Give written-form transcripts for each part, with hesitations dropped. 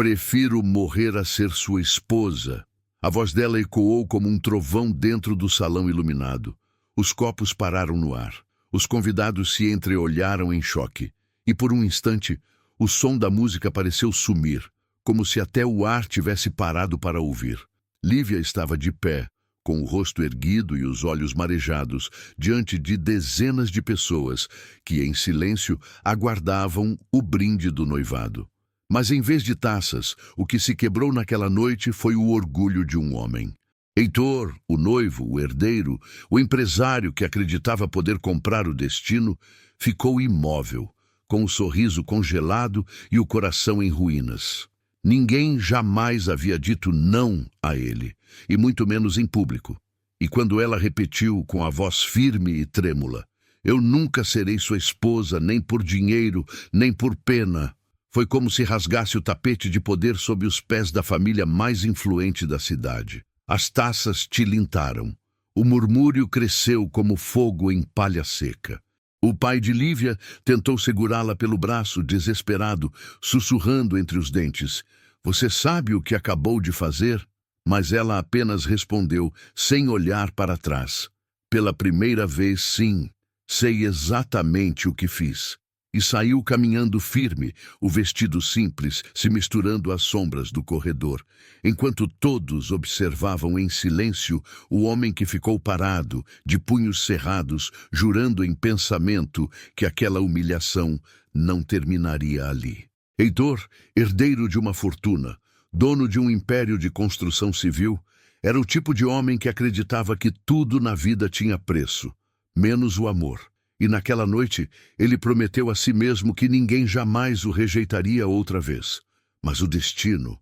Prefiro morrer a ser sua esposa. A voz dela ecoou como um trovão dentro do salão iluminado. Os copos pararam no ar. Os convidados se entreolharam em choque. E por um instante, o som da música pareceu sumir, como se até o ar tivesse parado para ouvir. Lívia estava de pé, com o rosto erguido e os olhos marejados, diante de dezenas de pessoas que, em silêncio, aguardavam o brinde do noivado. Mas em vez de taças, o que se quebrou naquela noite foi o orgulho de um homem. Heitor, o noivo, o herdeiro, o empresário que acreditava poder comprar o destino, ficou imóvel, com o sorriso congelado e o coração em ruínas. Ninguém jamais havia dito não a ele, e muito menos em público. E quando ela repetiu com a voz firme e trêmula, "Eu nunca serei sua esposa, nem por dinheiro, nem por pena", foi como se rasgasse o tapete de poder sob os pés da família mais influente da cidade. As taças tilintaram. O murmúrio cresceu como fogo em palha seca. O pai de Lívia tentou segurá-la pelo braço, desesperado, sussurrando entre os dentes: "Você sabe o que acabou de fazer?" Mas ela apenas respondeu, sem olhar para trás: "Pela primeira vez, sim. Sei exatamente o que fiz." E saiu caminhando firme, o vestido simples se misturando às sombras do corredor, enquanto todos observavam em silêncio o homem que ficou parado, de punhos cerrados, jurando em pensamento que aquela humilhação não terminaria ali. Heitor, herdeiro de uma fortuna, dono de um império de construção civil, era o tipo de homem que acreditava que tudo na vida tinha preço, menos o amor. E naquela noite, ele prometeu a si mesmo que ninguém jamais o rejeitaria outra vez. Mas o destino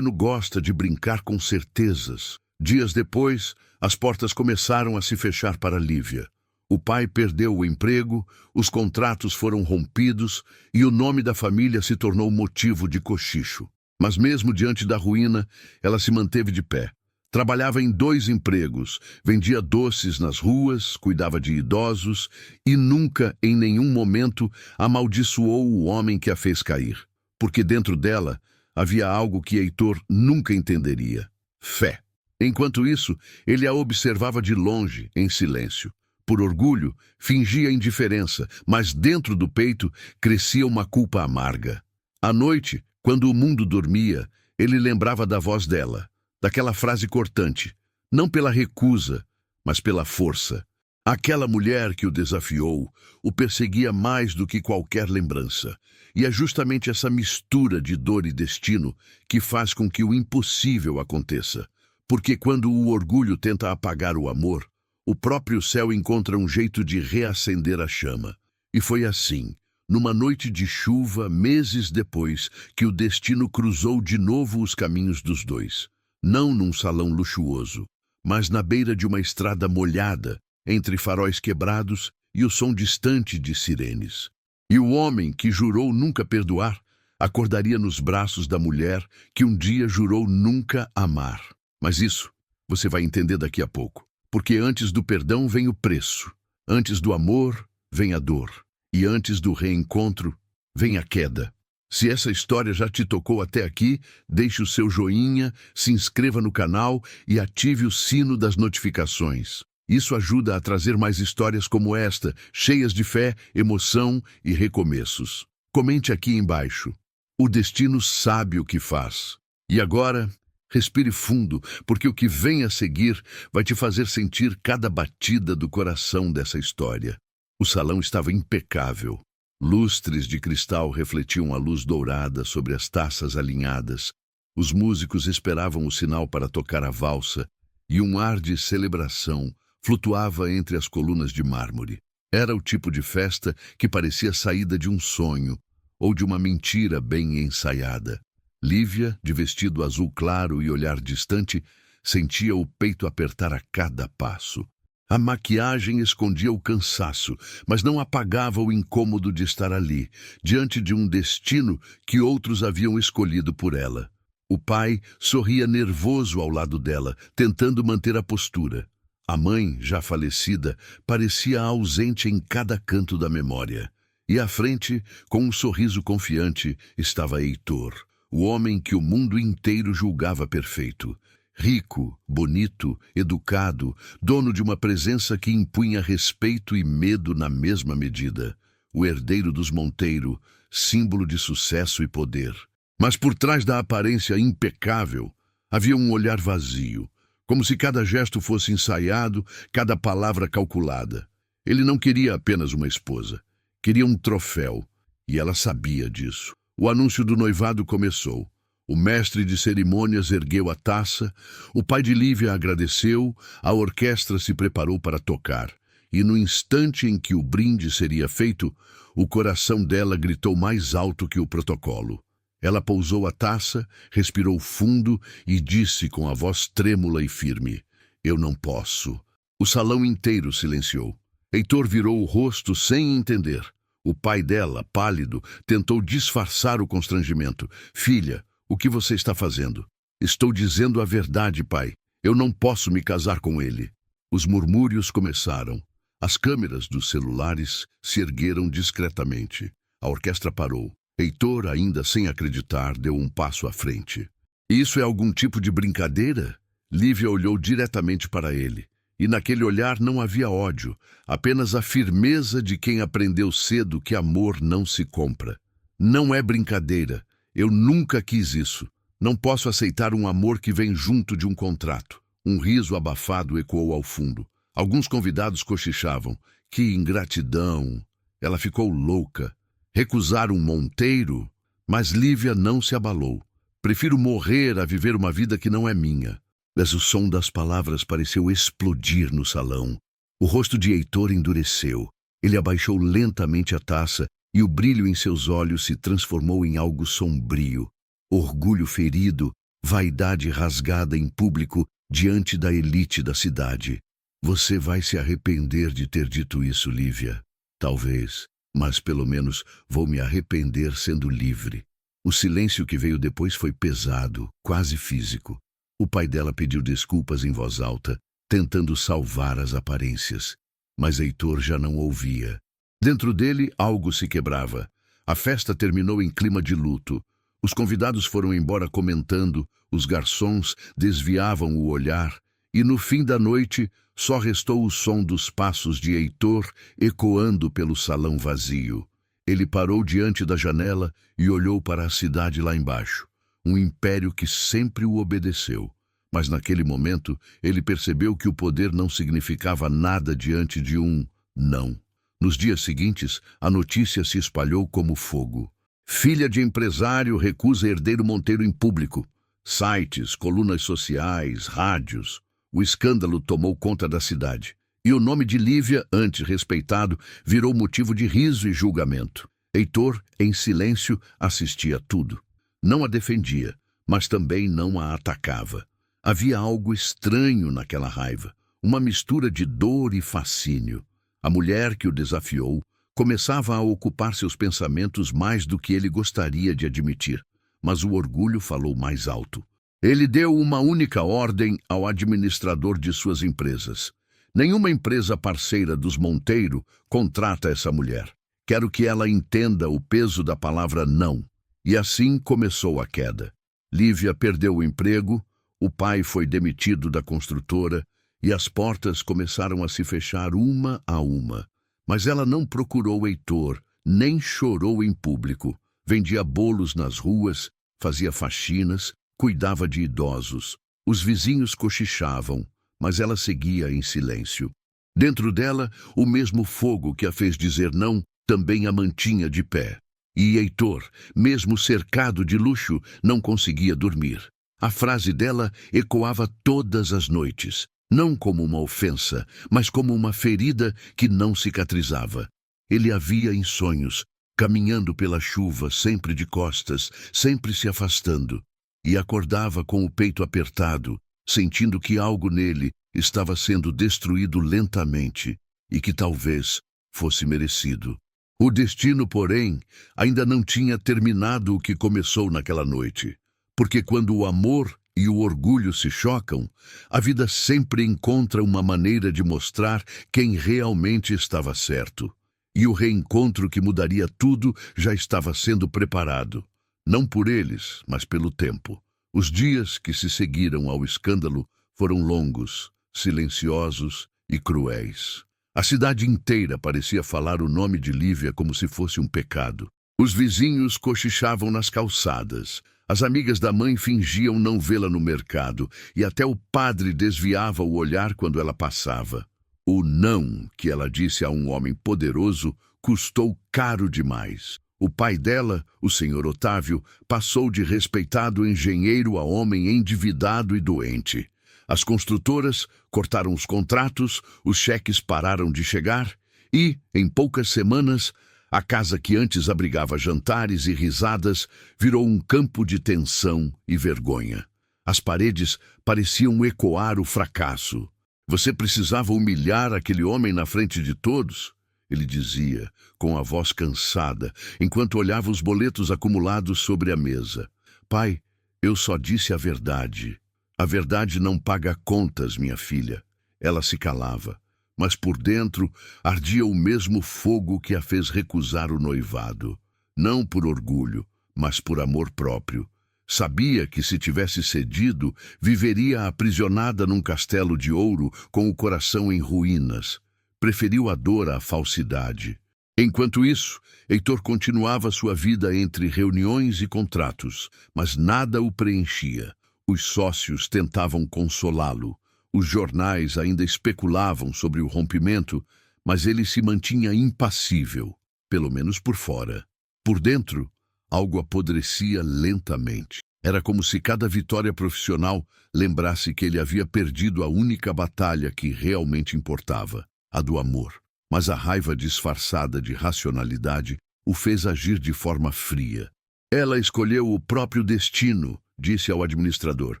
gosta de brincar com certezas. Dias depois, as portas começaram a se fechar para Lívia. O pai perdeu o emprego, os contratos foram rompidos e o nome da família se tornou motivo de cochicho. Mas mesmo diante da ruína, ela se manteve de pé. Trabalhava em 2 empregos, vendia doces nas ruas, cuidava de idosos e nunca, em nenhum momento, amaldiçoou o homem que a fez cair. Porque dentro dela havia algo que Heitor nunca entenderia: fé. Enquanto isso, ele a observava de longe, em silêncio. Por orgulho, fingia indiferença, mas dentro do peito crescia uma culpa amarga. À noite, quando o mundo dormia, ele lembrava da voz dela, daquela frase cortante, não pela recusa, mas pela força. Aquela mulher que o desafiou o perseguia mais do que qualquer lembrança. E é justamente essa mistura de dor e destino que faz com que o impossível aconteça. Porque quando o orgulho tenta apagar o amor, o próprio céu encontra um jeito de reacender a chama. E foi assim, numa noite de chuva, meses depois, que o destino cruzou de novo os caminhos dos dois. Não num salão luxuoso, mas na beira de uma estrada molhada, entre faróis quebrados e o som distante de sirenes. E o homem que jurou nunca perdoar, acordaria nos braços da mulher que um dia jurou nunca amar. Mas isso você vai entender daqui a pouco, porque antes do perdão vem o preço, antes do amor vem a dor, e antes do reencontro vem a queda. Se essa história já te tocou até aqui, deixe o seu joinha, se inscreva no canal e ative o sino das notificações. Isso ajuda a trazer mais histórias como esta, cheias de fé, emoção e recomeços. Comente aqui embaixo. O destino sabe o que faz. E agora, respire fundo, porque o que vem a seguir vai te fazer sentir cada batida do coração dessa história. O salão estava impecável. Lustres de cristal refletiam a luz dourada sobre as taças alinhadas. Os músicos esperavam o sinal para tocar a valsa, e um ar de celebração flutuava entre as colunas de mármore. Era o tipo de festa que parecia saída de um sonho, ou de uma mentira bem ensaiada. Lívia, de vestido azul claro e olhar distante, sentia o peito apertar a cada passo. A maquiagem escondia o cansaço, mas não apagava o incômodo de estar ali, diante de um destino que outros haviam escolhido por ela. O pai sorria nervoso ao lado dela, tentando manter a postura. A mãe, já falecida, parecia ausente em cada canto da memória. E à frente, com um sorriso confiante, estava Heitor, o homem que o mundo inteiro julgava perfeito. Rico, bonito, educado, dono de uma presença que impunha respeito e medo na mesma medida. O herdeiro dos Monteiro, símbolo de sucesso e poder. Mas por trás da aparência impecável, havia um olhar vazio, como se cada gesto fosse ensaiado, cada palavra calculada. Ele não queria apenas uma esposa, queria um troféu, e ela sabia disso. O anúncio do noivado começou. O mestre de cerimônias ergueu a taça, o pai de Lívia agradeceu, a orquestra se preparou para tocar. E no instante em que o brinde seria feito, o coração dela gritou mais alto que o protocolo. Ela pousou a taça, respirou fundo e disse com a voz trêmula e firme: "Eu não posso." O salão inteiro silenciou. Heitor virou o rosto sem entender. O pai dela, pálido, tentou disfarçar o constrangimento. "Filha, o que você está fazendo?" "Estou dizendo a verdade, pai. Eu não posso me casar com ele." Os murmúrios começaram. As câmeras dos celulares se ergueram discretamente. A orquestra parou. Heitor, ainda sem acreditar, deu um passo à frente. "Isso é algum tipo de brincadeira?" Lívia olhou diretamente para ele. E naquele olhar não havia ódio, apenas a firmeza de quem aprendeu cedo que amor não se compra. "Não é brincadeira. Eu nunca quis isso. Não posso aceitar um amor que vem junto de um contrato." Um riso abafado ecoou ao fundo. Alguns convidados cochichavam. "Que ingratidão!" Ela ficou louca. Recusar um Monteiro? Mas Lívia não se abalou. "Prefiro morrer a viver uma vida que não é minha." Mas o som das palavras pareceu explodir no salão. O rosto de Heitor endureceu. Ele abaixou lentamente a taça e o brilho em seus olhos se transformou em algo sombrio. Orgulho ferido, vaidade rasgada em público diante da elite da cidade. "Você vai se arrepender de ter dito isso, Lívia." "Talvez, mas pelo menos vou me arrepender sendo livre." O silêncio que veio depois foi pesado, quase físico. O pai dela pediu desculpas em voz alta, tentando salvar as aparências. Mas Heitor já não ouvia. Dentro dele, algo se quebrava. A festa terminou em clima de luto. Os convidados foram embora comentando, os garçons desviavam o olhar, e no fim da noite só restou o som dos passos de Heitor ecoando pelo salão vazio. Ele parou diante da janela e olhou para a cidade lá embaixo. Um império que sempre o obedeceu. Mas naquele momento, ele percebeu que o poder não significava nada diante de um não. Nos dias seguintes, a notícia se espalhou como fogo. "Filha de empresário recusa herdeiro Monteiro em público." Sites, colunas sociais, rádios. O escândalo tomou conta da cidade. E o nome de Lívia, antes respeitado, virou motivo de riso e julgamento. Heitor, em silêncio, assistia a tudo. Não a defendia, mas também não a atacava. Havia algo estranho naquela raiva, uma mistura de dor e fascínio. A mulher que o desafiou começava a ocupar seus pensamentos mais do que ele gostaria de admitir, mas o orgulho falou mais alto. Ele deu uma única ordem ao administrador de suas empresas. "Nenhuma empresa parceira dos Monteiro contrata essa mulher. Quero que ela entenda o peso da palavra não." E assim começou a queda. Lívia perdeu o emprego, o pai foi demitido da construtora e as portas começaram a se fechar uma a uma. Mas ela não procurou Heitor, nem chorou em público. Vendia bolos nas ruas, fazia faxinas, cuidava de idosos. Os vizinhos cochichavam, mas ela seguia em silêncio. Dentro dela, o mesmo fogo que a fez dizer não também a mantinha de pé. E Heitor, mesmo cercado de luxo, não conseguia dormir. A frase dela ecoava todas as noites, não como uma ofensa, mas como uma ferida que não cicatrizava. Ele a via em sonhos, caminhando pela chuva, sempre de costas, sempre se afastando, e acordava com o peito apertado, sentindo que algo nele estava sendo destruído lentamente e que talvez fosse merecido. O destino, porém, ainda não tinha terminado o que começou naquela noite, porque quando o amor e o orgulho se chocam, a vida sempre encontra uma maneira de mostrar quem realmente estava certo. E o reencontro que mudaria tudo já estava sendo preparado. Não por eles, mas pelo tempo. Os dias que se seguiram ao escândalo foram longos, silenciosos e cruéis. A cidade inteira parecia falar o nome de Lívia como se fosse um pecado. Os vizinhos cochichavam nas calçadas. As amigas da mãe fingiam não vê-la no mercado, e até o padre desviava o olhar quando ela passava. O não que ela disse a um homem poderoso custou caro demais. O pai dela, o senhor Otávio, passou de respeitado engenheiro a homem endividado e doente. As construtoras cortaram os contratos, os cheques pararam de chegar e, em poucas semanas, a casa que antes abrigava jantares e risadas virou um campo de tensão e vergonha. As paredes pareciam ecoar o fracasso. Você precisava humilhar aquele homem na frente de todos? Ele dizia, com a voz cansada, enquanto olhava os boletos acumulados sobre a mesa. Pai, eu só disse a verdade. A verdade não paga contas, minha filha. Ela se calava, mas por dentro ardia o mesmo fogo que a fez recusar o noivado. Não por orgulho, mas por amor próprio. Sabia que se tivesse cedido, viveria aprisionada num castelo de ouro com o coração em ruínas. Preferiu a dor à falsidade. Enquanto isso, Heitor continuava sua vida entre reuniões e contratos, mas nada o preenchia. Os sócios tentavam consolá-lo. Os jornais ainda especulavam sobre o rompimento, mas ele se mantinha impassível, pelo menos por fora. Por dentro, algo apodrecia lentamente. Era como se cada vitória profissional lembrasse que ele havia perdido a única batalha que realmente importava, a do amor. Mas a raiva disfarçada de racionalidade o fez agir de forma fria. Ela escolheu o próprio destino, disse ao administrador.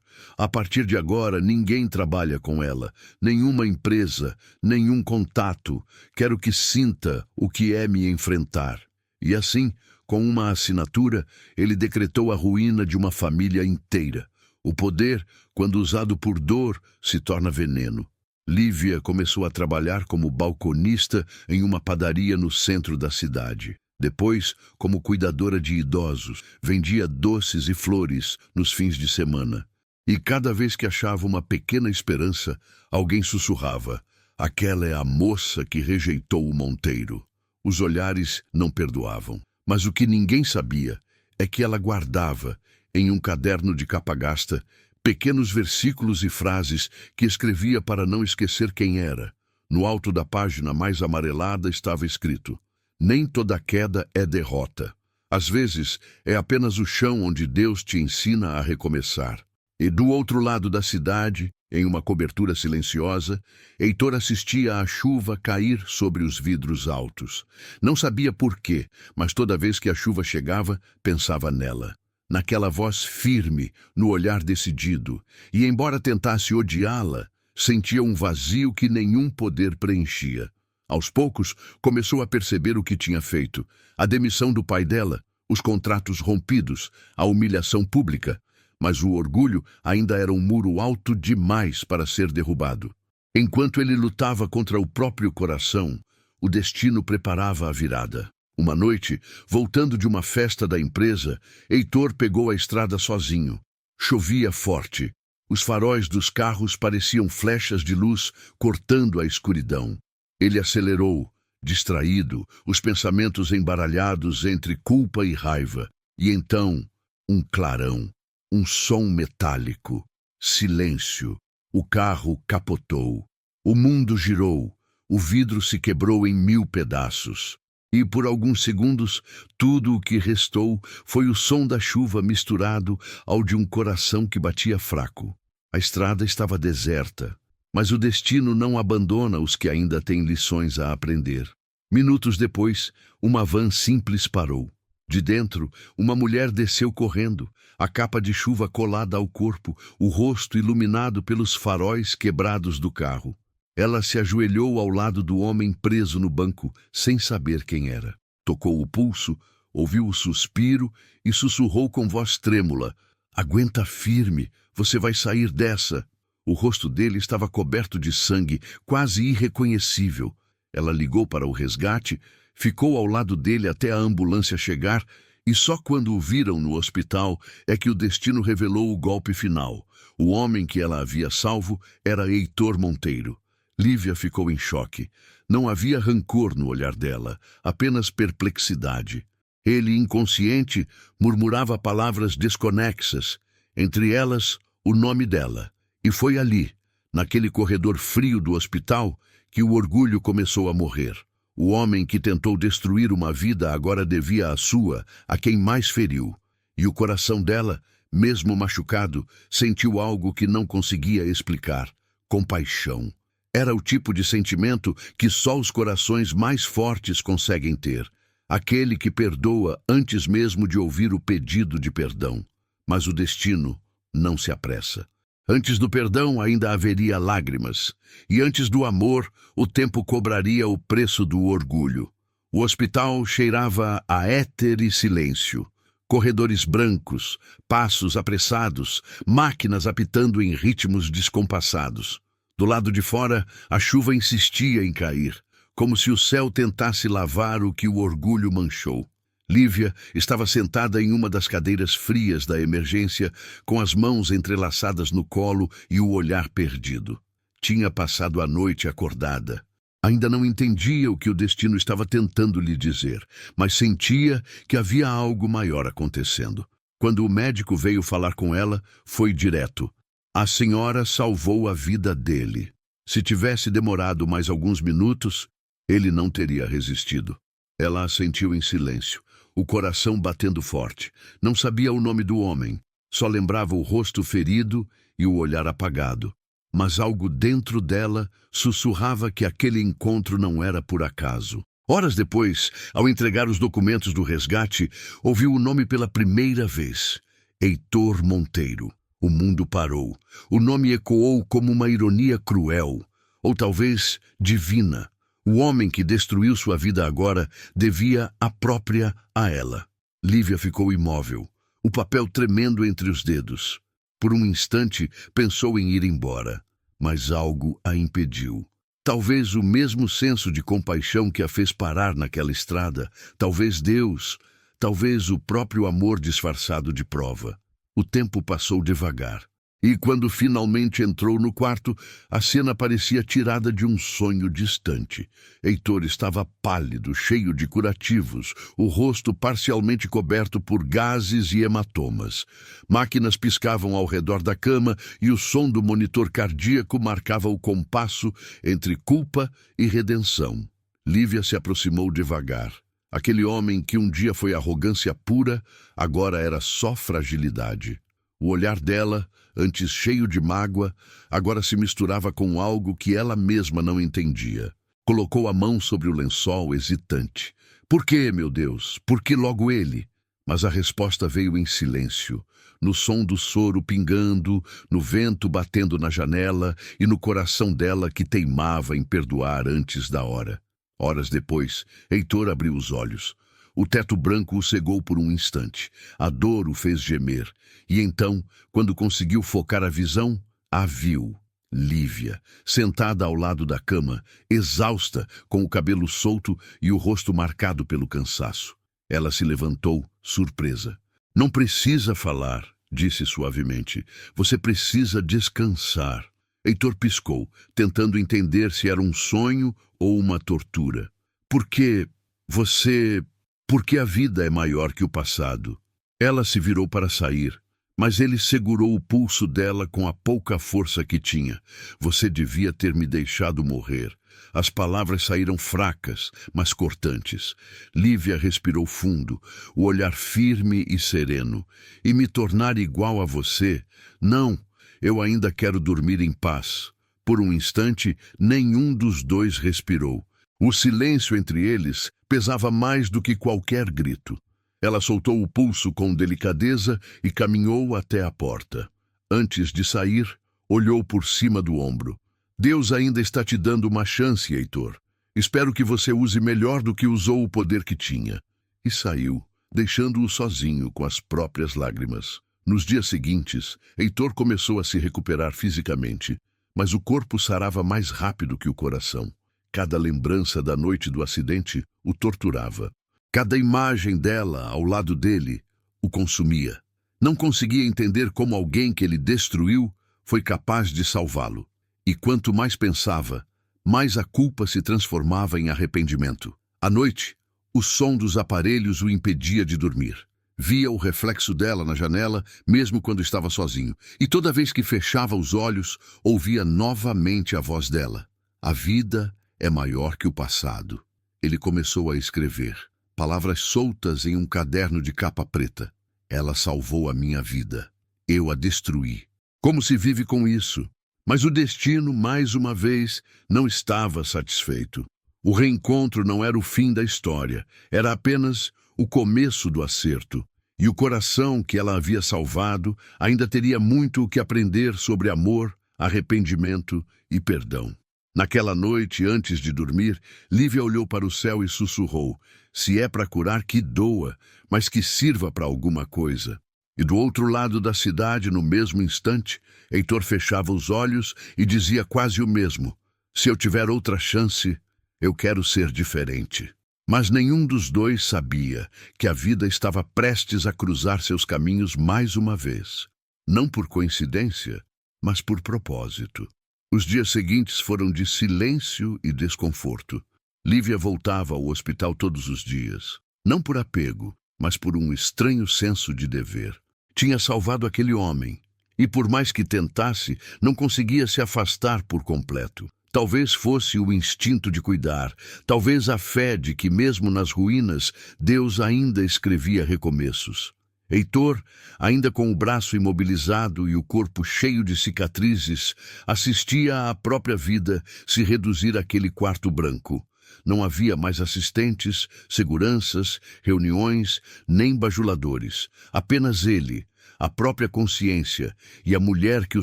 A partir de agora, ninguém trabalha com ela, nenhuma empresa, nenhum contato. Quero que sinta o que é me enfrentar. E assim, com uma assinatura, ele decretou a ruína de uma família inteira. O poder, quando usado por dor, se torna veneno. Lívia começou a trabalhar como balconista em uma padaria no centro da cidade. Depois, como cuidadora de idosos, vendia doces e flores nos fins de semana. E cada vez que achava uma pequena esperança, alguém sussurrava: aquela é a moça que rejeitou o Monteiro. Os olhares não perdoavam. Mas o que ninguém sabia é que ela guardava, em um caderno de capa gasta, pequenos versículos e frases que escrevia para não esquecer quem era. No alto da página mais amarelada estava escrito: nem toda queda é derrota. Às vezes, é apenas o chão onde Deus te ensina a recomeçar. E do outro lado da cidade, em uma cobertura silenciosa, Heitor assistia à chuva cair sobre os vidros altos. Não sabia por quê, mas toda vez que a chuva chegava, pensava nela. Naquela voz firme, no olhar decidido. E embora tentasse odiá-la, sentia um vazio que nenhum poder preenchia. Aos poucos, começou a perceber o que tinha feito. A demissão do pai dela, os contratos rompidos, a humilhação pública. Mas o orgulho ainda era um muro alto demais para ser derrubado. Enquanto ele lutava contra o próprio coração, o destino preparava a virada. Uma noite, voltando de uma festa da empresa, Heitor pegou a estrada sozinho. Chovia forte. Os faróis dos carros pareciam flechas de luz cortando a escuridão. Ele acelerou, distraído, os pensamentos embaralhados entre culpa e raiva. E então, um clarão. Um som metálico. Silêncio. O carro capotou. O mundo girou. O vidro se quebrou em 1000 pedaços. E por alguns segundos, tudo o que restou foi o som da chuva misturado ao de um coração que batia fraco. A estrada estava deserta, mas o destino não abandona os que ainda têm lições a aprender. Minutos depois, uma van simples parou. De dentro, uma mulher desceu correndo, a capa de chuva colada ao corpo, o rosto iluminado pelos faróis quebrados do carro. Ela se ajoelhou ao lado do homem preso no banco, sem saber quem era. Tocou o pulso, ouviu o suspiro e sussurrou com voz trêmula: aguenta firme, você vai sair dessa. O rosto dele estava coberto de sangue, quase irreconhecível. Ela ligou para o resgate, ficou ao lado dele até a ambulância chegar E só quando o viram no hospital é que o destino revelou o golpe final. O homem que ela havia salvo era Heitor Monteiro. Lívia ficou em choque. Não havia rancor no olhar dela, apenas perplexidade. Ele, inconsciente, murmurava palavras desconexas, entre elas o nome dela. E foi ali, naquele corredor frio do hospital, que o orgulho começou a morrer. O homem que tentou destruir uma vida agora devia a sua, a quem mais feriu. E o coração dela, mesmo machucado, sentiu algo que não conseguia explicar: compaixão. Era o tipo de sentimento que só os corações mais fortes conseguem ter. Aquele que perdoa antes mesmo de ouvir o pedido de perdão. Mas o destino não se apressa. Antes do perdão ainda haveria lágrimas, e antes do amor o tempo cobraria o preço do orgulho. O hospital cheirava a éter e silêncio. Corredores brancos, passos apressados, máquinas apitando em ritmos descompassados. Do lado de fora, a chuva insistia em cair, como se o céu tentasse lavar o que o orgulho manchou. Lívia estava sentada em uma das cadeiras frias da emergência, com as mãos entrelaçadas no colo e o olhar perdido. Tinha passado a noite acordada. Ainda não entendia o que o destino estava tentando lhe dizer, mas sentia que havia algo maior acontecendo. Quando o médico veio falar com ela, foi direto. A senhora salvou a vida dele. Se tivesse demorado mais alguns minutos, ele não teria resistido. Ela assentiu em silêncio, o coração batendo forte. Não sabia o nome do homem, só lembrava o rosto ferido e o olhar apagado. Mas algo dentro dela sussurrava que aquele encontro não era por acaso. Horas depois, ao entregar os documentos do resgate, ouviu o nome pela primeira vez: Heitor Monteiro. O mundo parou. O nome ecoou como uma ironia cruel, ou talvez divina. O homem que destruiu sua vida agora devia a própria a ela. Lívia ficou imóvel, o papel tremendo entre os dedos. Por um instante, pensou em ir embora, mas algo a impediu. Talvez o mesmo senso de compaixão que a fez parar naquela estrada, talvez Deus, talvez o próprio amor disfarçado de prova. O tempo passou devagar. E quando finalmente entrou no quarto, a cena parecia tirada de um sonho distante. Heitor estava pálido, cheio de curativos, o rosto parcialmente coberto por gases e hematomas. Máquinas piscavam ao redor da cama e o som do monitor cardíaco marcava o compasso entre culpa e redenção. Lívia se aproximou devagar. Aquele homem que um dia foi arrogância pura, agora era só fragilidade. O olhar dela, antes cheio de mágoa, agora se misturava com algo que ela mesma não entendia. Colocou a mão sobre o lençol, hesitante. Por quê, meu Deus? Por que logo ele? Mas a resposta veio em silêncio, no som do soro pingando, no vento batendo na janela e no coração dela que teimava em perdoar antes da hora. Horas depois, Heitor abriu os olhos. O teto branco o cegou por um instante. A dor o fez gemer. E então, quando conseguiu focar a visão, a viu. Lívia, sentada ao lado da cama, exausta, com o cabelo solto e o rosto marcado pelo cansaço. Ela se levantou, surpresa. Não precisa falar, disse suavemente. Você precisa descansar. Heitor piscou, tentando entender se era um sonho ou uma tortura. Por que você... Porque a vida é maior que o passado. Ela se virou para sair, mas ele segurou o pulso dela com a pouca força que tinha. Você devia ter me deixado morrer. As palavras saíram fracas, mas cortantes. Lívia respirou fundo, o olhar firme e sereno. E me tornar igual a você? Não, eu ainda quero dormir em paz. Por um instante, nenhum dos dois respirou. O silêncio entre eles pesava mais do que qualquer grito. Ela soltou o pulso com delicadeza e caminhou até a porta. Antes de sair, olhou por cima do ombro. Deus ainda está te dando uma chance, Heitor. Espero que você use melhor do que usou o poder que tinha. E saiu, deixando-o sozinho com as próprias lágrimas. Nos dias seguintes, Heitor começou a se recuperar fisicamente, mas o corpo sarava mais rápido que o coração. Cada lembrança da noite do acidente o torturava. Cada imagem dela ao lado dele o consumia. Não conseguia entender como alguém que ele destruiu foi capaz de salvá-lo. E quanto mais pensava, mais a culpa se transformava em arrependimento. À noite, o som dos aparelhos o impedia de dormir. Via o reflexo dela na janela, mesmo quando estava sozinho. E toda vez que fechava os olhos, ouvia novamente a voz dela. A vida é maior que o passado. Ele começou a escrever, palavras soltas em um caderno de capa preta. Ela salvou a minha vida. Eu a destruí. Como se vive com isso? Mas o destino, mais uma vez, não estava satisfeito. O reencontro não era o fim da história, era apenas o começo do acerto. E o coração que ela havia salvado ainda teria muito o que aprender sobre amor, arrependimento e perdão. Naquela noite, antes de dormir, Lívia olhou para o céu e sussurrou: se é para curar, que doa, mas que sirva para alguma coisa. E do outro lado da cidade, no mesmo instante, Heitor fechava os olhos e dizia quase o mesmo: se eu tiver outra chance, eu quero ser diferente. Mas nenhum dos dois sabia que a vida estava prestes a cruzar seus caminhos mais uma vez. Não por coincidência, mas por propósito. Os dias seguintes foram de silêncio e desconforto. Lívia voltava ao hospital todos os dias, não por apego, mas por um estranho senso de dever. Tinha salvado aquele homem, e por mais que tentasse, não conseguia se afastar por completo. Talvez fosse o instinto de cuidar, talvez a fé de que mesmo nas ruínas, Deus ainda escrevia recomeços. Heitor, ainda com o braço imobilizado e o corpo cheio de cicatrizes, assistia à própria vida se reduzir àquele quarto branco. Não havia mais assistentes, seguranças, reuniões, nem bajuladores. Apenas ele, a própria consciência e a mulher que o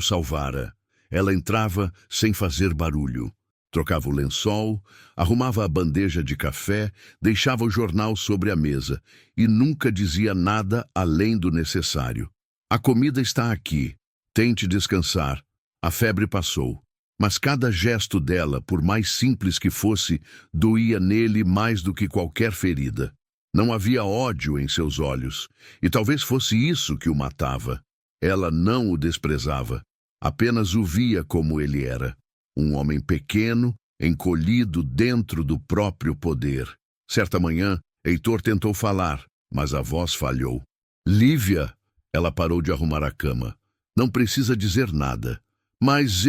salvara. Ela entrava sem fazer barulho. Trocava o lençol, arrumava a bandeja de café, deixava o jornal sobre a mesa e nunca dizia nada além do necessário. A comida está aqui. Tente descansar. A febre passou. Mas cada gesto dela, por mais simples que fosse, doía nele mais do que qualquer ferida. Não havia ódio em seus olhos, e talvez fosse isso que o matava. Ela não o desprezava, apenas o via como ele era. Um homem pequeno, encolhido dentro do próprio poder. Certa manhã, Heitor tentou falar, mas a voz falhou. Lívia! Ela parou de arrumar a cama. Não precisa dizer nada. Mas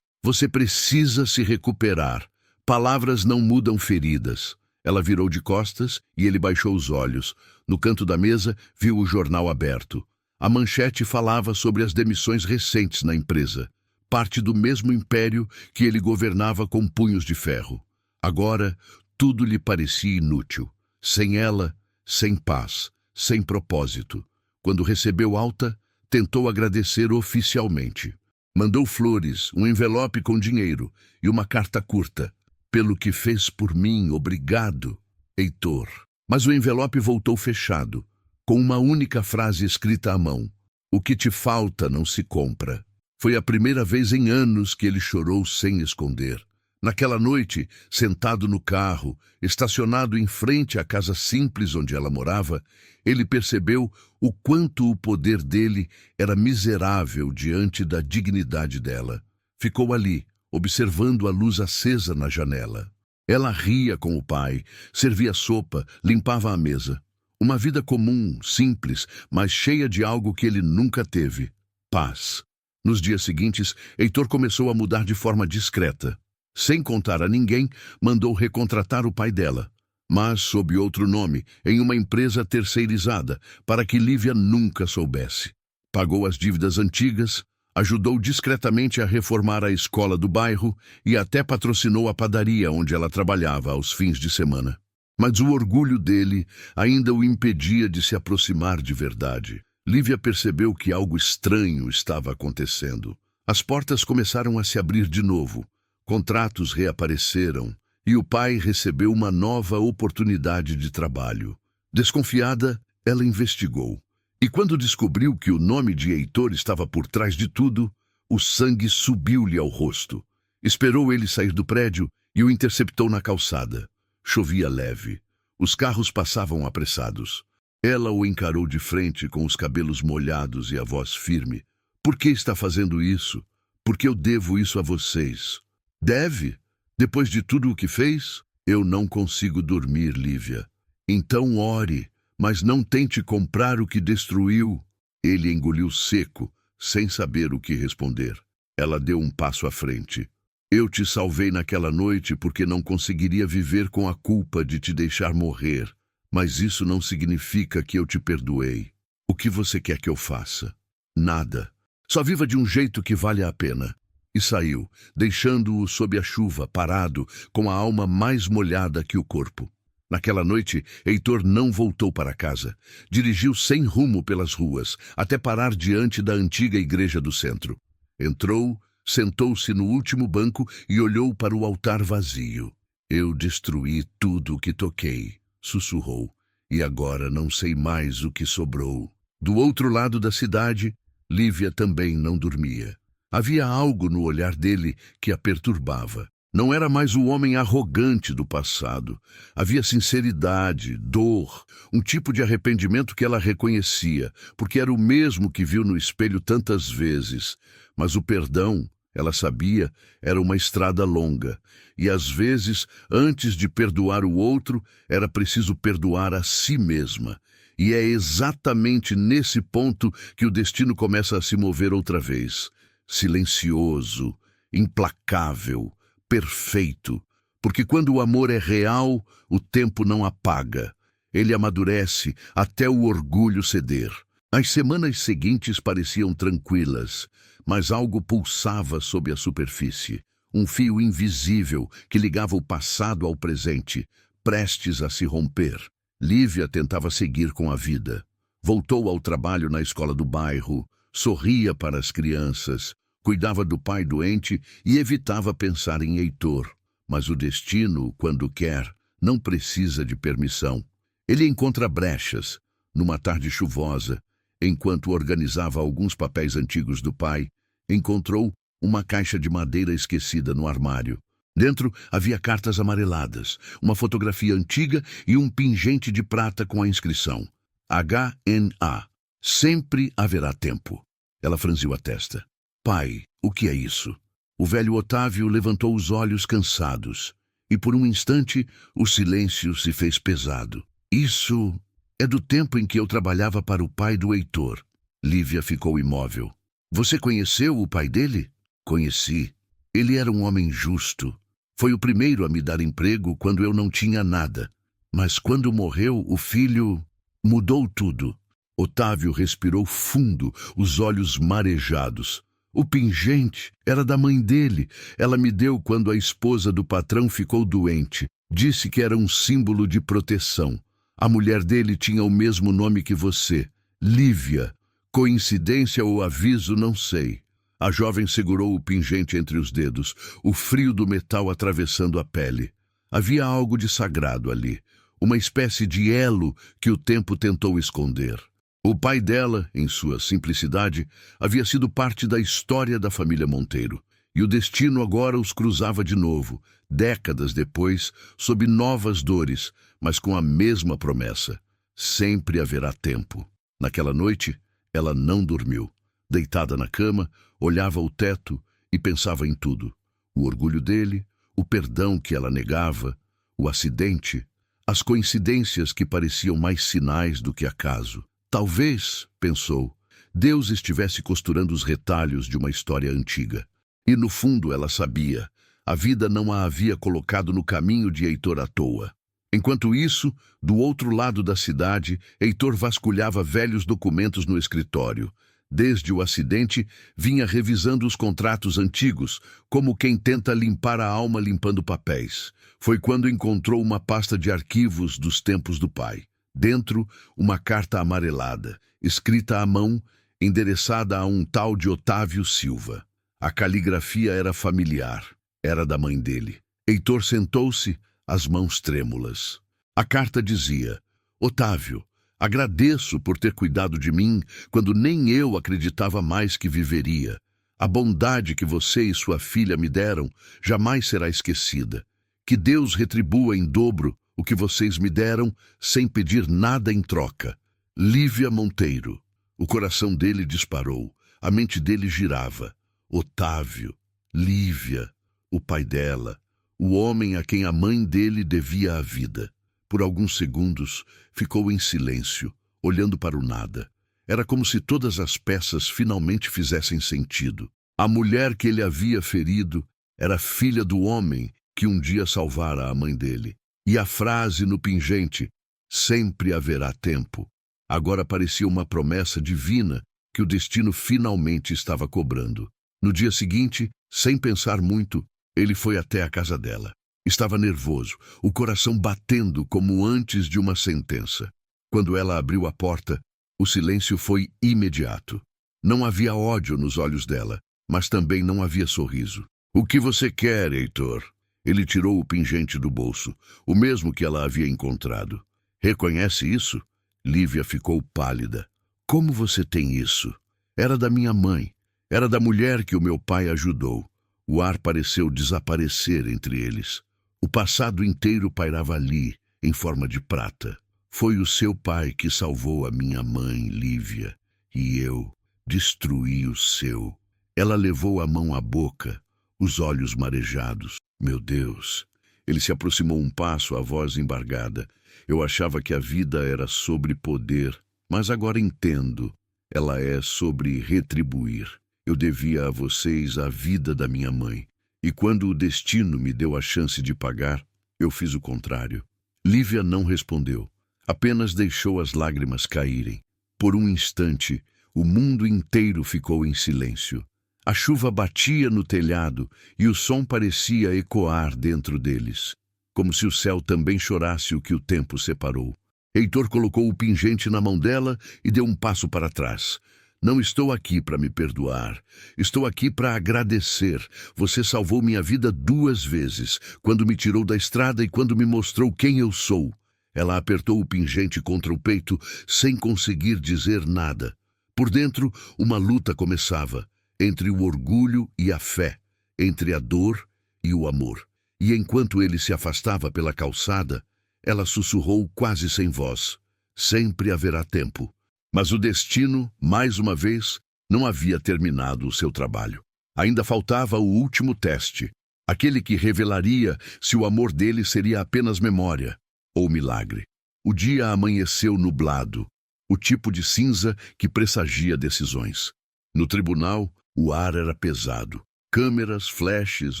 Você precisa se recuperar. Palavras não mudam feridas. Ela virou de costas e ele baixou os olhos. No canto da mesa, viu o jornal aberto. A manchete falava sobre as demissões recentes na empresa. Parte do mesmo império que ele governava com punhos de ferro. Agora, tudo lhe parecia inútil. Sem ela, sem paz, sem propósito. Quando recebeu alta, tentou agradecer oficialmente. Mandou flores, um envelope com dinheiro e uma carta curta. Pelo que fez por mim, obrigado, Heitor. Mas o envelope voltou fechado, com uma única frase escrita à mão. O que te falta não se compra. Foi a primeira vez em anos que ele chorou sem esconder. Naquela noite, sentado no carro, estacionado em frente à casa simples onde ela morava, ele percebeu o quanto o poder dele era miserável diante da dignidade dela. Ficou ali, observando a luz acesa na janela. Ela ria com o pai, servia sopa, limpava a mesa. Uma vida comum, simples, mas cheia de algo que ele nunca teve: paz. Nos dias seguintes, Heitor começou a mudar de forma discreta. Sem contar a ninguém, mandou recontratar o pai dela, mas sob outro nome, em uma empresa terceirizada, para que Lívia nunca soubesse. Pagou as dívidas antigas, ajudou discretamente a reformar a escola do bairro e até patrocinou a padaria onde ela trabalhava aos fins de semana. Mas o orgulho dele ainda o impedia de se aproximar de verdade. Lívia percebeu que algo estranho estava acontecendo. As portas começaram a se abrir de novo. Contratos reapareceram e o pai recebeu uma nova oportunidade de trabalho. Desconfiada, ela investigou. E quando descobriu que o nome de Heitor estava por trás de tudo, o sangue subiu-lhe ao rosto. Esperou ele sair do prédio e o interceptou na calçada. Chovia leve. Os carros passavam apressados. Ela o encarou de frente com os cabelos molhados e a voz firme. Por que está fazendo isso? Porque eu devo isso a vocês. Deve? Depois de tudo o que fez? Eu não consigo dormir, Lívia. Então ore, mas não tente comprar o que destruiu. Ele engoliu seco, sem saber o que responder. Ela deu um passo à frente. Eu te salvei naquela noite porque não conseguiria viver com a culpa de te deixar morrer. Mas isso não significa que eu te perdoei. O que você quer que eu faça? Nada. Só viva de um jeito que vale a pena. E saiu, deixando-o sob a chuva, parado, com a alma mais molhada que o corpo. Naquela noite, Heitor não voltou para casa. Dirigiu sem rumo pelas ruas, até parar diante da antiga igreja do centro. Entrou, sentou-se no último banco e olhou para o altar vazio. Eu destruí tudo o que toquei, sussurrou, e agora não sei mais o que sobrou. Do outro lado da cidade, Lívia também não dormia. Havia algo no olhar dele que a perturbava. Não era mais o homem arrogante do passado. Havia sinceridade, dor, um tipo de arrependimento que ela reconhecia, porque era o mesmo que viu no espelho tantas vezes. Mas o perdão, ela sabia, era uma estrada longa. E às vezes, antes de perdoar o outro, era preciso perdoar a si mesma. E é exatamente nesse ponto que o destino começa a se mover outra vez. Silencioso, implacável, perfeito, porque quando o amor é real, o tempo não apaga. Ele amadurece até o orgulho ceder. As semanas seguintes pareciam tranquilas, mas algo pulsava sob a superfície. Um fio invisível que ligava o passado ao presente, prestes a se romper. Lívia tentava seguir com a vida. Voltou ao trabalho na escola do bairro, sorria para as crianças, cuidava do pai doente e evitava pensar em Heitor. Mas o destino, quando quer, não precisa de permissão. Ele encontra brechas. Numa tarde chuvosa, enquanto organizava alguns papéis antigos do pai, encontrou uma caixa de madeira esquecida no armário. Dentro havia cartas amareladas, uma fotografia antiga e um pingente de prata com a inscrição: HNA. Sempre haverá tempo. Ela franziu a testa. Pai, o que é isso? O velho Otávio levantou os olhos cansados, e por um instante o silêncio se fez pesado. Isso é do tempo em que eu trabalhava para o pai do Heitor. Lívia ficou imóvel. Você conheceu o pai dele? Conheci. Ele era um homem justo. Foi o primeiro a me dar emprego quando eu não tinha nada. Mas quando morreu, o filho mudou tudo. Otávio respirou fundo, os olhos marejados. O pingente era da mãe dele. Ela me deu quando a esposa do patrão ficou doente. Disse que era um símbolo de proteção. A mulher dele tinha o mesmo nome que você, Lívia. Coincidência ou aviso, não sei. A jovem segurou o pingente entre os dedos, o frio do metal atravessando a pele. Havia algo de sagrado ali, uma espécie de elo que o tempo tentou esconder. O pai dela, em sua simplicidade, havia sido parte da história da família Monteiro, e o destino agora os cruzava de novo, décadas depois, sob novas dores, mas com a mesma promessa: sempre haverá tempo. Naquela noite, ela não dormiu. Deitada na cama, olhava o teto e pensava em tudo. O orgulho dele, o perdão que ela negava, o acidente, as coincidências que pareciam mais sinais do que acaso. Talvez, pensou, Deus estivesse costurando os retalhos de uma história antiga. E no fundo ela sabia, a vida não a havia colocado no caminho de Heitor à toa. Enquanto isso, do outro lado da cidade, Heitor vasculhava velhos documentos no escritório. Desde o acidente, vinha revisando os contratos antigos, como quem tenta limpar a alma limpando papéis. Foi quando encontrou uma pasta de arquivos dos tempos do pai. Dentro, uma carta amarelada, escrita à mão, endereçada a um tal de Otávio Silva. A caligrafia era familiar, era da mãe dele. Heitor sentou-se, as mãos trêmulas. A carta dizia: Otávio, agradeço por ter cuidado de mim quando nem eu acreditava mais que viveria. A bondade que você e sua filha me deram jamais será esquecida. Que Deus retribua em dobro o que vocês me deram sem pedir nada em troca. Lívia Monteiro. O coração dele disparou, a mente dele girava. Otávio, Lívia, o pai dela, o homem a quem a mãe dele devia a vida. Por alguns segundos, ficou em silêncio, olhando para o nada. Era como se todas as peças finalmente fizessem sentido. A mulher que ele havia ferido era filha do homem que um dia salvara a mãe dele. E a frase no pingente, sempre haverá tempo, agora parecia uma promessa divina que o destino finalmente estava cobrando. No dia seguinte, sem pensar muito, ele foi até a casa dela. Estava nervoso, o coração batendo como antes de uma sentença. Quando ela abriu a porta, o silêncio foi imediato. Não havia ódio nos olhos dela, mas também não havia sorriso. "O que você quer, Heitor?" Ele tirou o pingente do bolso, o mesmo que ela havia encontrado. "Reconhece isso?" Lívia ficou pálida. "Como você tem isso?" "Era da minha mãe. Era da mulher que o meu pai ajudou." O ar pareceu desaparecer entre eles. O passado inteiro pairava ali, em forma de prata. "Foi o seu pai que salvou a minha mãe, Lívia, e eu destruí o seu." Ela levou a mão à boca, os olhos marejados. "Meu Deus!" Ele se aproximou um passo, a voz embargada. "Eu achava que a vida era sobre poder, mas agora entendo. Ela é sobre retribuir. Eu devia a vocês a vida da minha mãe. E quando o destino me deu a chance de pagar, eu fiz o contrário." Lívia não respondeu. Apenas deixou as lágrimas caírem. Por um instante, o mundo inteiro ficou em silêncio. A chuva batia no telhado e o som parecia ecoar dentro deles, como se o céu também chorasse o que o tempo separou. Heitor colocou o pingente na mão dela e deu um passo para trás. "Não estou aqui para me perdoar. Estou aqui para agradecer. Você salvou minha vida 2 vezes, quando me tirou da estrada e quando me mostrou quem eu sou." Ela apertou o pingente contra o peito, sem conseguir dizer nada. Por dentro, uma luta começava, entre o orgulho e a fé, entre a dor e o amor. E enquanto ele se afastava pela calçada, ela sussurrou quase sem voz: "Sempre haverá tempo." Mas o destino, mais uma vez, não havia terminado o seu trabalho. Ainda faltava o último teste, aquele que revelaria se o amor dele seria apenas memória ou milagre. O dia amanheceu nublado, o tipo de cinza que pressagia decisões. No tribunal, o ar era pesado. Câmeras, flashes,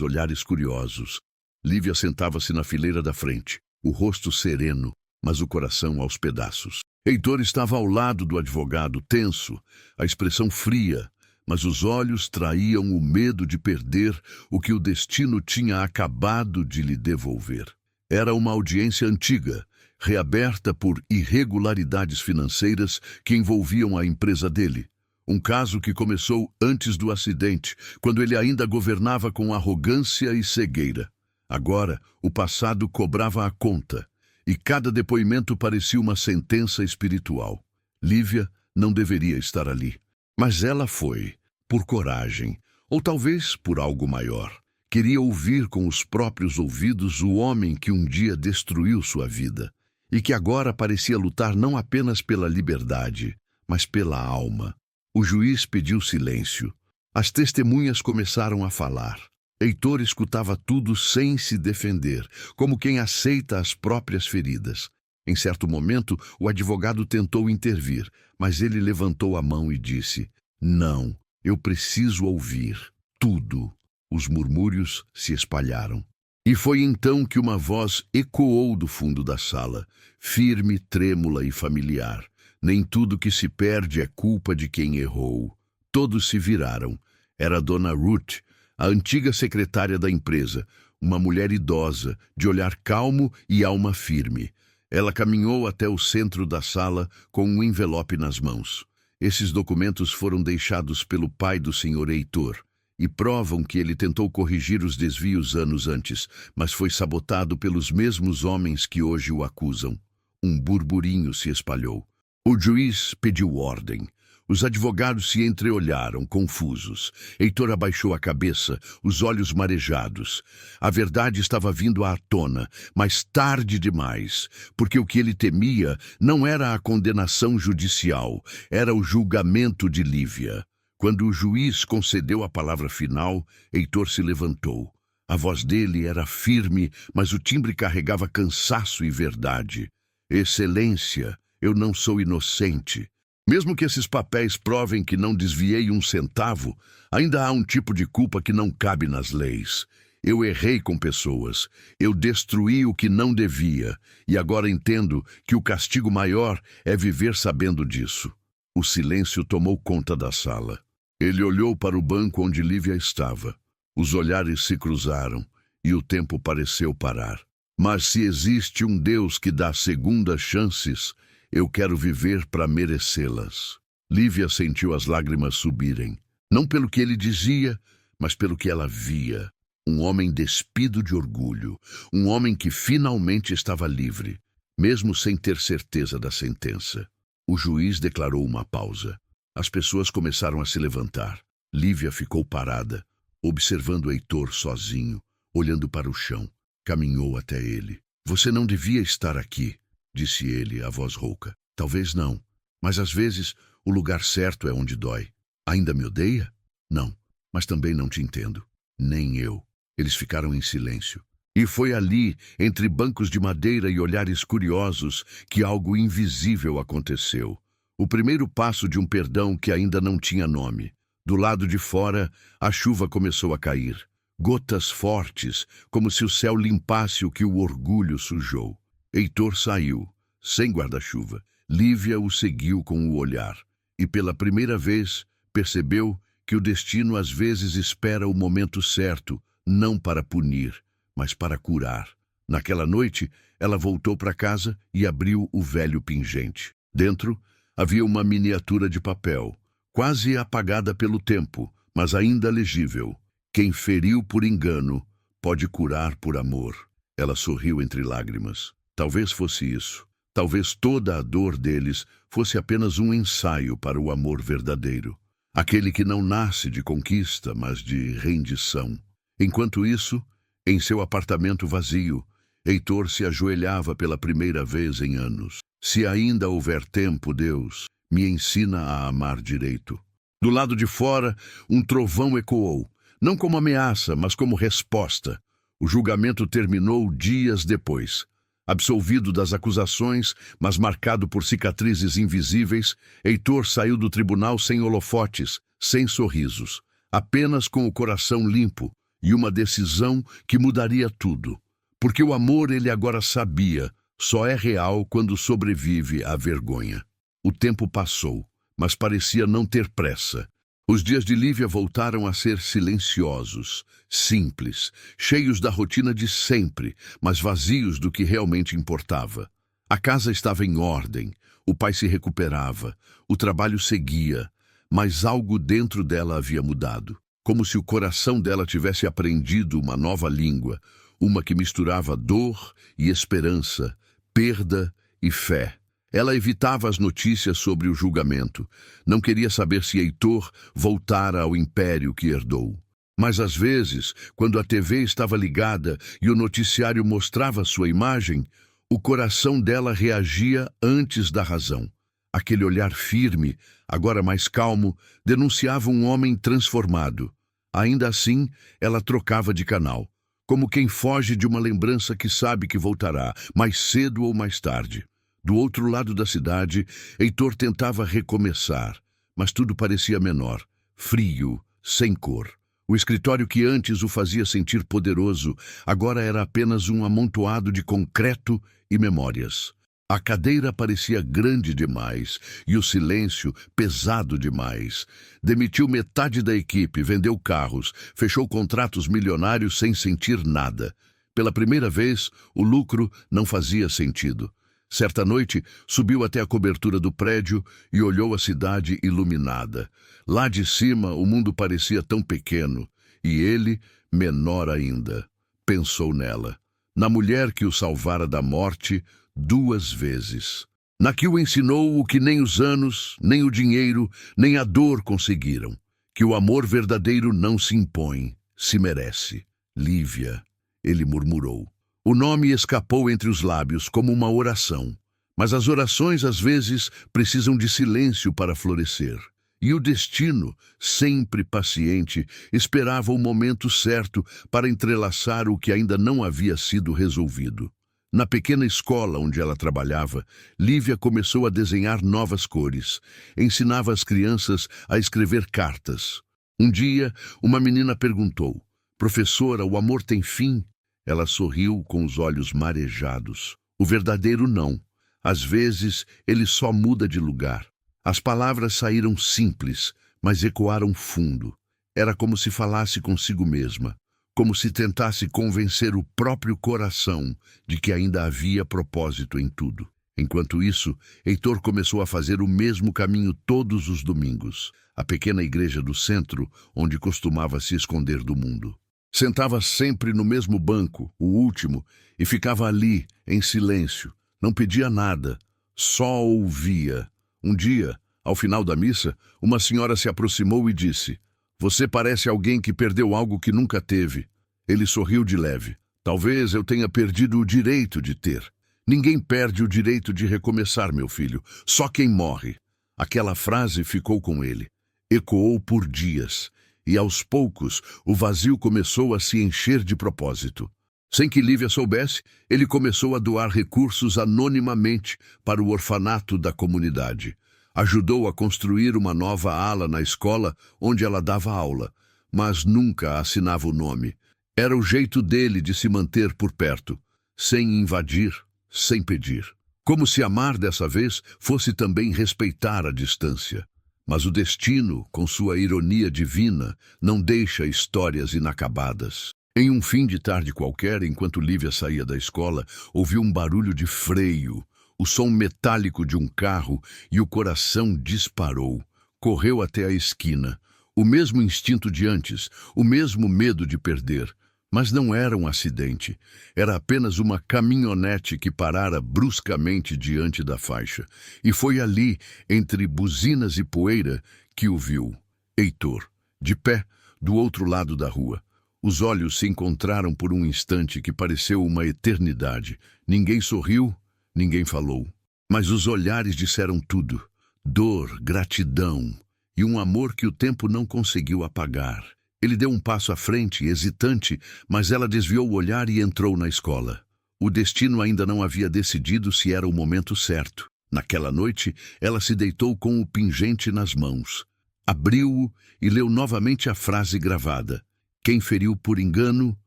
olhares curiosos. Lívia sentava-se na fileira da frente, o rosto sereno, mas o coração aos pedaços. Heitor estava ao lado do advogado, tenso, a expressão fria, mas os olhos traíam o medo de perder o que o destino tinha acabado de lhe devolver. Era uma audiência antiga, reaberta por irregularidades financeiras que envolviam a empresa dele. Um caso que começou antes do acidente, quando ele ainda governava com arrogância e cegueira. Agora, o passado cobrava a conta, e cada depoimento parecia uma sentença espiritual. Lívia não deveria estar ali, mas ela foi, por coragem, ou talvez por algo maior. Queria ouvir com os próprios ouvidos o homem que um dia destruiu sua vida, e que agora parecia lutar não apenas pela liberdade, mas pela alma. O juiz pediu silêncio. As testemunhas começaram a falar. Heitor escutava tudo sem se defender, como quem aceita as próprias feridas. Em certo momento, o advogado tentou intervir, mas ele levantou a mão e disse: "Não, eu preciso ouvir tudo." Os murmúrios se espalharam. E foi então que uma voz ecoou do fundo da sala, firme, trêmula e familiar. "Nem tudo que se perde é culpa de quem errou." Todos se viraram. Era Dona Ruth, a antiga secretária da empresa, uma mulher idosa, de olhar calmo e alma firme. Ela caminhou até o centro da sala com um envelope nas mãos. Esses documentos foram deixados pelo pai do Sr. Heitor e provam que ele tentou corrigir os desvios anos antes, mas foi sabotado pelos mesmos homens que hoje o acusam. Um burburinho se espalhou. O juiz pediu ordem. Os advogados se entreolharam, confusos. Heitor abaixou a cabeça, os olhos marejados. A verdade estava vindo à tona, mas tarde demais, porque o que ele temia não era a condenação judicial, era o julgamento de Lívia. Quando o juiz concedeu a palavra final, Heitor se levantou. A voz dele era firme, mas o timbre carregava cansaço e verdade. Excelência, eu não sou inocente. Mesmo que esses papéis provem que não desviei um centavo, ainda há um tipo de culpa que não cabe nas leis. Eu errei com pessoas, eu destruí o que não devia, e agora entendo que o castigo maior é viver sabendo disso. O silêncio tomou conta da sala. Ele olhou para o banco onde Lívia estava. Os olhares se cruzaram, e o tempo pareceu parar. Mas se existe um Deus que dá segundas chances, eu quero viver para merecê-las. Lívia sentiu as lágrimas subirem. Não pelo que ele dizia, mas pelo que ela via. Um homem despido de orgulho. Um homem que finalmente estava livre, mesmo sem ter certeza da sentença. O juiz declarou uma pausa. As pessoas começaram a se levantar. Lívia ficou parada, observando Heitor sozinho, olhando para o chão. Caminhou até ele. Você não devia estar aqui, disse ele, a voz rouca. Talvez não, mas às vezes o lugar certo é onde dói. Ainda me odeia? Não, mas também não te entendo. Nem eu. Eles ficaram em silêncio. E foi ali, entre bancos de madeira e olhares curiosos, que algo invisível aconteceu. O primeiro passo de um perdão que ainda não tinha nome. Do lado de fora, a chuva começou a cair. Gotas fortes, como se o céu limpasse o que o orgulho sujou. Heitor saiu, sem guarda-chuva. Lívia o seguiu com o olhar. E pela primeira vez, percebeu que o destino às vezes espera o momento certo, não para punir, mas para curar. Naquela noite, ela voltou para casa e abriu o velho pingente. Dentro, havia uma miniatura de papel, quase apagada pelo tempo, mas ainda legível. Quem feriu por engano pode curar por amor. Ela sorriu entre lágrimas. Talvez fosse isso. Talvez toda a dor deles fosse apenas um ensaio para o amor verdadeiro. Aquele que não nasce de conquista, mas de rendição. Enquanto isso, em seu apartamento vazio, Heitor se ajoelhava pela primeira vez em anos. Se ainda houver tempo, Deus, me ensina a amar direito. Do lado de fora, um trovão ecoou, não como ameaça, mas como resposta. O julgamento terminou dias depois. Absolvido das acusações, mas marcado por cicatrizes invisíveis, Heitor saiu do tribunal sem holofotes, sem sorrisos, apenas com o coração limpo e uma decisão que mudaria tudo. Porque o amor, ele agora sabia, só é real quando sobrevive à vergonha. O tempo passou, mas parecia não ter pressa. Os dias de Lívia voltaram a ser silenciosos, simples, cheios da rotina de sempre, mas vazios do que realmente importava. A casa estava em ordem, o pai se recuperava, o trabalho seguia, mas algo dentro dela havia mudado, como se o coração dela tivesse aprendido uma nova língua, uma que misturava dor e esperança, perda e fé. Ela evitava as notícias sobre o julgamento. Não queria saber se Heitor voltara ao império que herdou. Mas às vezes, quando a TV estava ligada e o noticiário mostrava sua imagem, o coração dela reagia antes da razão. Aquele olhar firme, agora mais calmo, denunciava um homem transformado. Ainda assim, ela trocava de canal, como quem foge de uma lembrança que sabe que voltará, mais cedo ou mais tarde. Do outro lado da cidade, Heitor tentava recomeçar, mas tudo parecia menor, frio, sem cor. O escritório que antes o fazia sentir poderoso, agora era apenas um amontoado de concreto e memórias. A cadeira parecia grande demais e o silêncio pesado demais. Demitiu metade da equipe, vendeu carros, fechou contratos milionários sem sentir nada. Pela primeira vez, o lucro não fazia sentido. Certa noite, subiu até a cobertura do prédio e olhou a cidade iluminada. Lá de cima, o mundo parecia tão pequeno, e ele, menor ainda. Pensou nela, na mulher que o salvara da morte 2 vezes. na que o ensinou o que nem os anos, nem o dinheiro, nem a dor conseguiram, que o amor verdadeiro não se impõe, se merece. Lívia, ele murmurou. O nome escapou entre os lábios como uma oração, mas as orações às vezes precisam de silêncio para florescer. E o destino, sempre paciente, esperava o momento certo para entrelaçar o que ainda não havia sido resolvido. Na pequena escola onde ela trabalhava, Lívia começou a desenhar novas cores. Ensinava as crianças a escrever cartas. Um dia, uma menina perguntou: "Professora, o amor tem fim?" Ela sorriu com os olhos marejados. "O verdadeiro não. Às vezes, ele só muda de lugar." As palavras saíram simples, mas ecoaram fundo. Era como se falasse consigo mesma, como se tentasse convencer o próprio coração de que ainda havia propósito em tudo. Enquanto isso, Heitor começou a fazer o mesmo caminho todos os domingos, a pequena igreja do centro, onde costumava se esconder do mundo. Sentava sempre no mesmo banco, o último, e ficava ali, em silêncio. Não pedia nada, só ouvia. Um dia, ao final da missa, uma senhora se aproximou e disse: "Você parece alguém que perdeu algo que nunca teve." Ele sorriu de leve. "Talvez eu tenha perdido o direito de ter." "Ninguém perde o direito de recomeçar, meu filho. Só quem morre." Aquela frase ficou com ele. Ecoou por dias. E aos poucos, o vazio começou a se encher de propósito. Sem que Lívia soubesse, ele começou a doar recursos anonimamente para o orfanato da comunidade. Ajudou a construir uma nova ala na escola onde ela dava aula, mas nunca assinava o nome. Era o jeito dele de se manter por perto, sem invadir, sem pedir. Como se amar dessa vez fosse também respeitar a distância. Mas o destino, com sua ironia divina, não deixa histórias inacabadas. Em um fim de tarde qualquer, enquanto Lívia saía da escola, ouviu um barulho de freio, o som metálico de um carro, e o coração disparou. Correu até a esquina. O mesmo instinto de antes, o mesmo medo de perder. Mas não era um acidente. Era apenas uma caminhonete que parara bruscamente diante da faixa. E foi ali, entre buzinas e poeira, que o viu. Heitor, de pé, do outro lado da rua. Os olhos se encontraram por um instante que pareceu uma eternidade. Ninguém sorriu, ninguém falou. Mas os olhares disseram tudo. Dor, gratidão e um amor que o tempo não conseguiu apagar. Ele deu um passo à frente, hesitante, mas ela desviou o olhar e entrou na escola. O destino ainda não havia decidido se era o momento certo. Naquela noite, ela se deitou com o pingente nas mãos. Abriu-o e leu novamente a frase gravada: "Quem feriu por engano,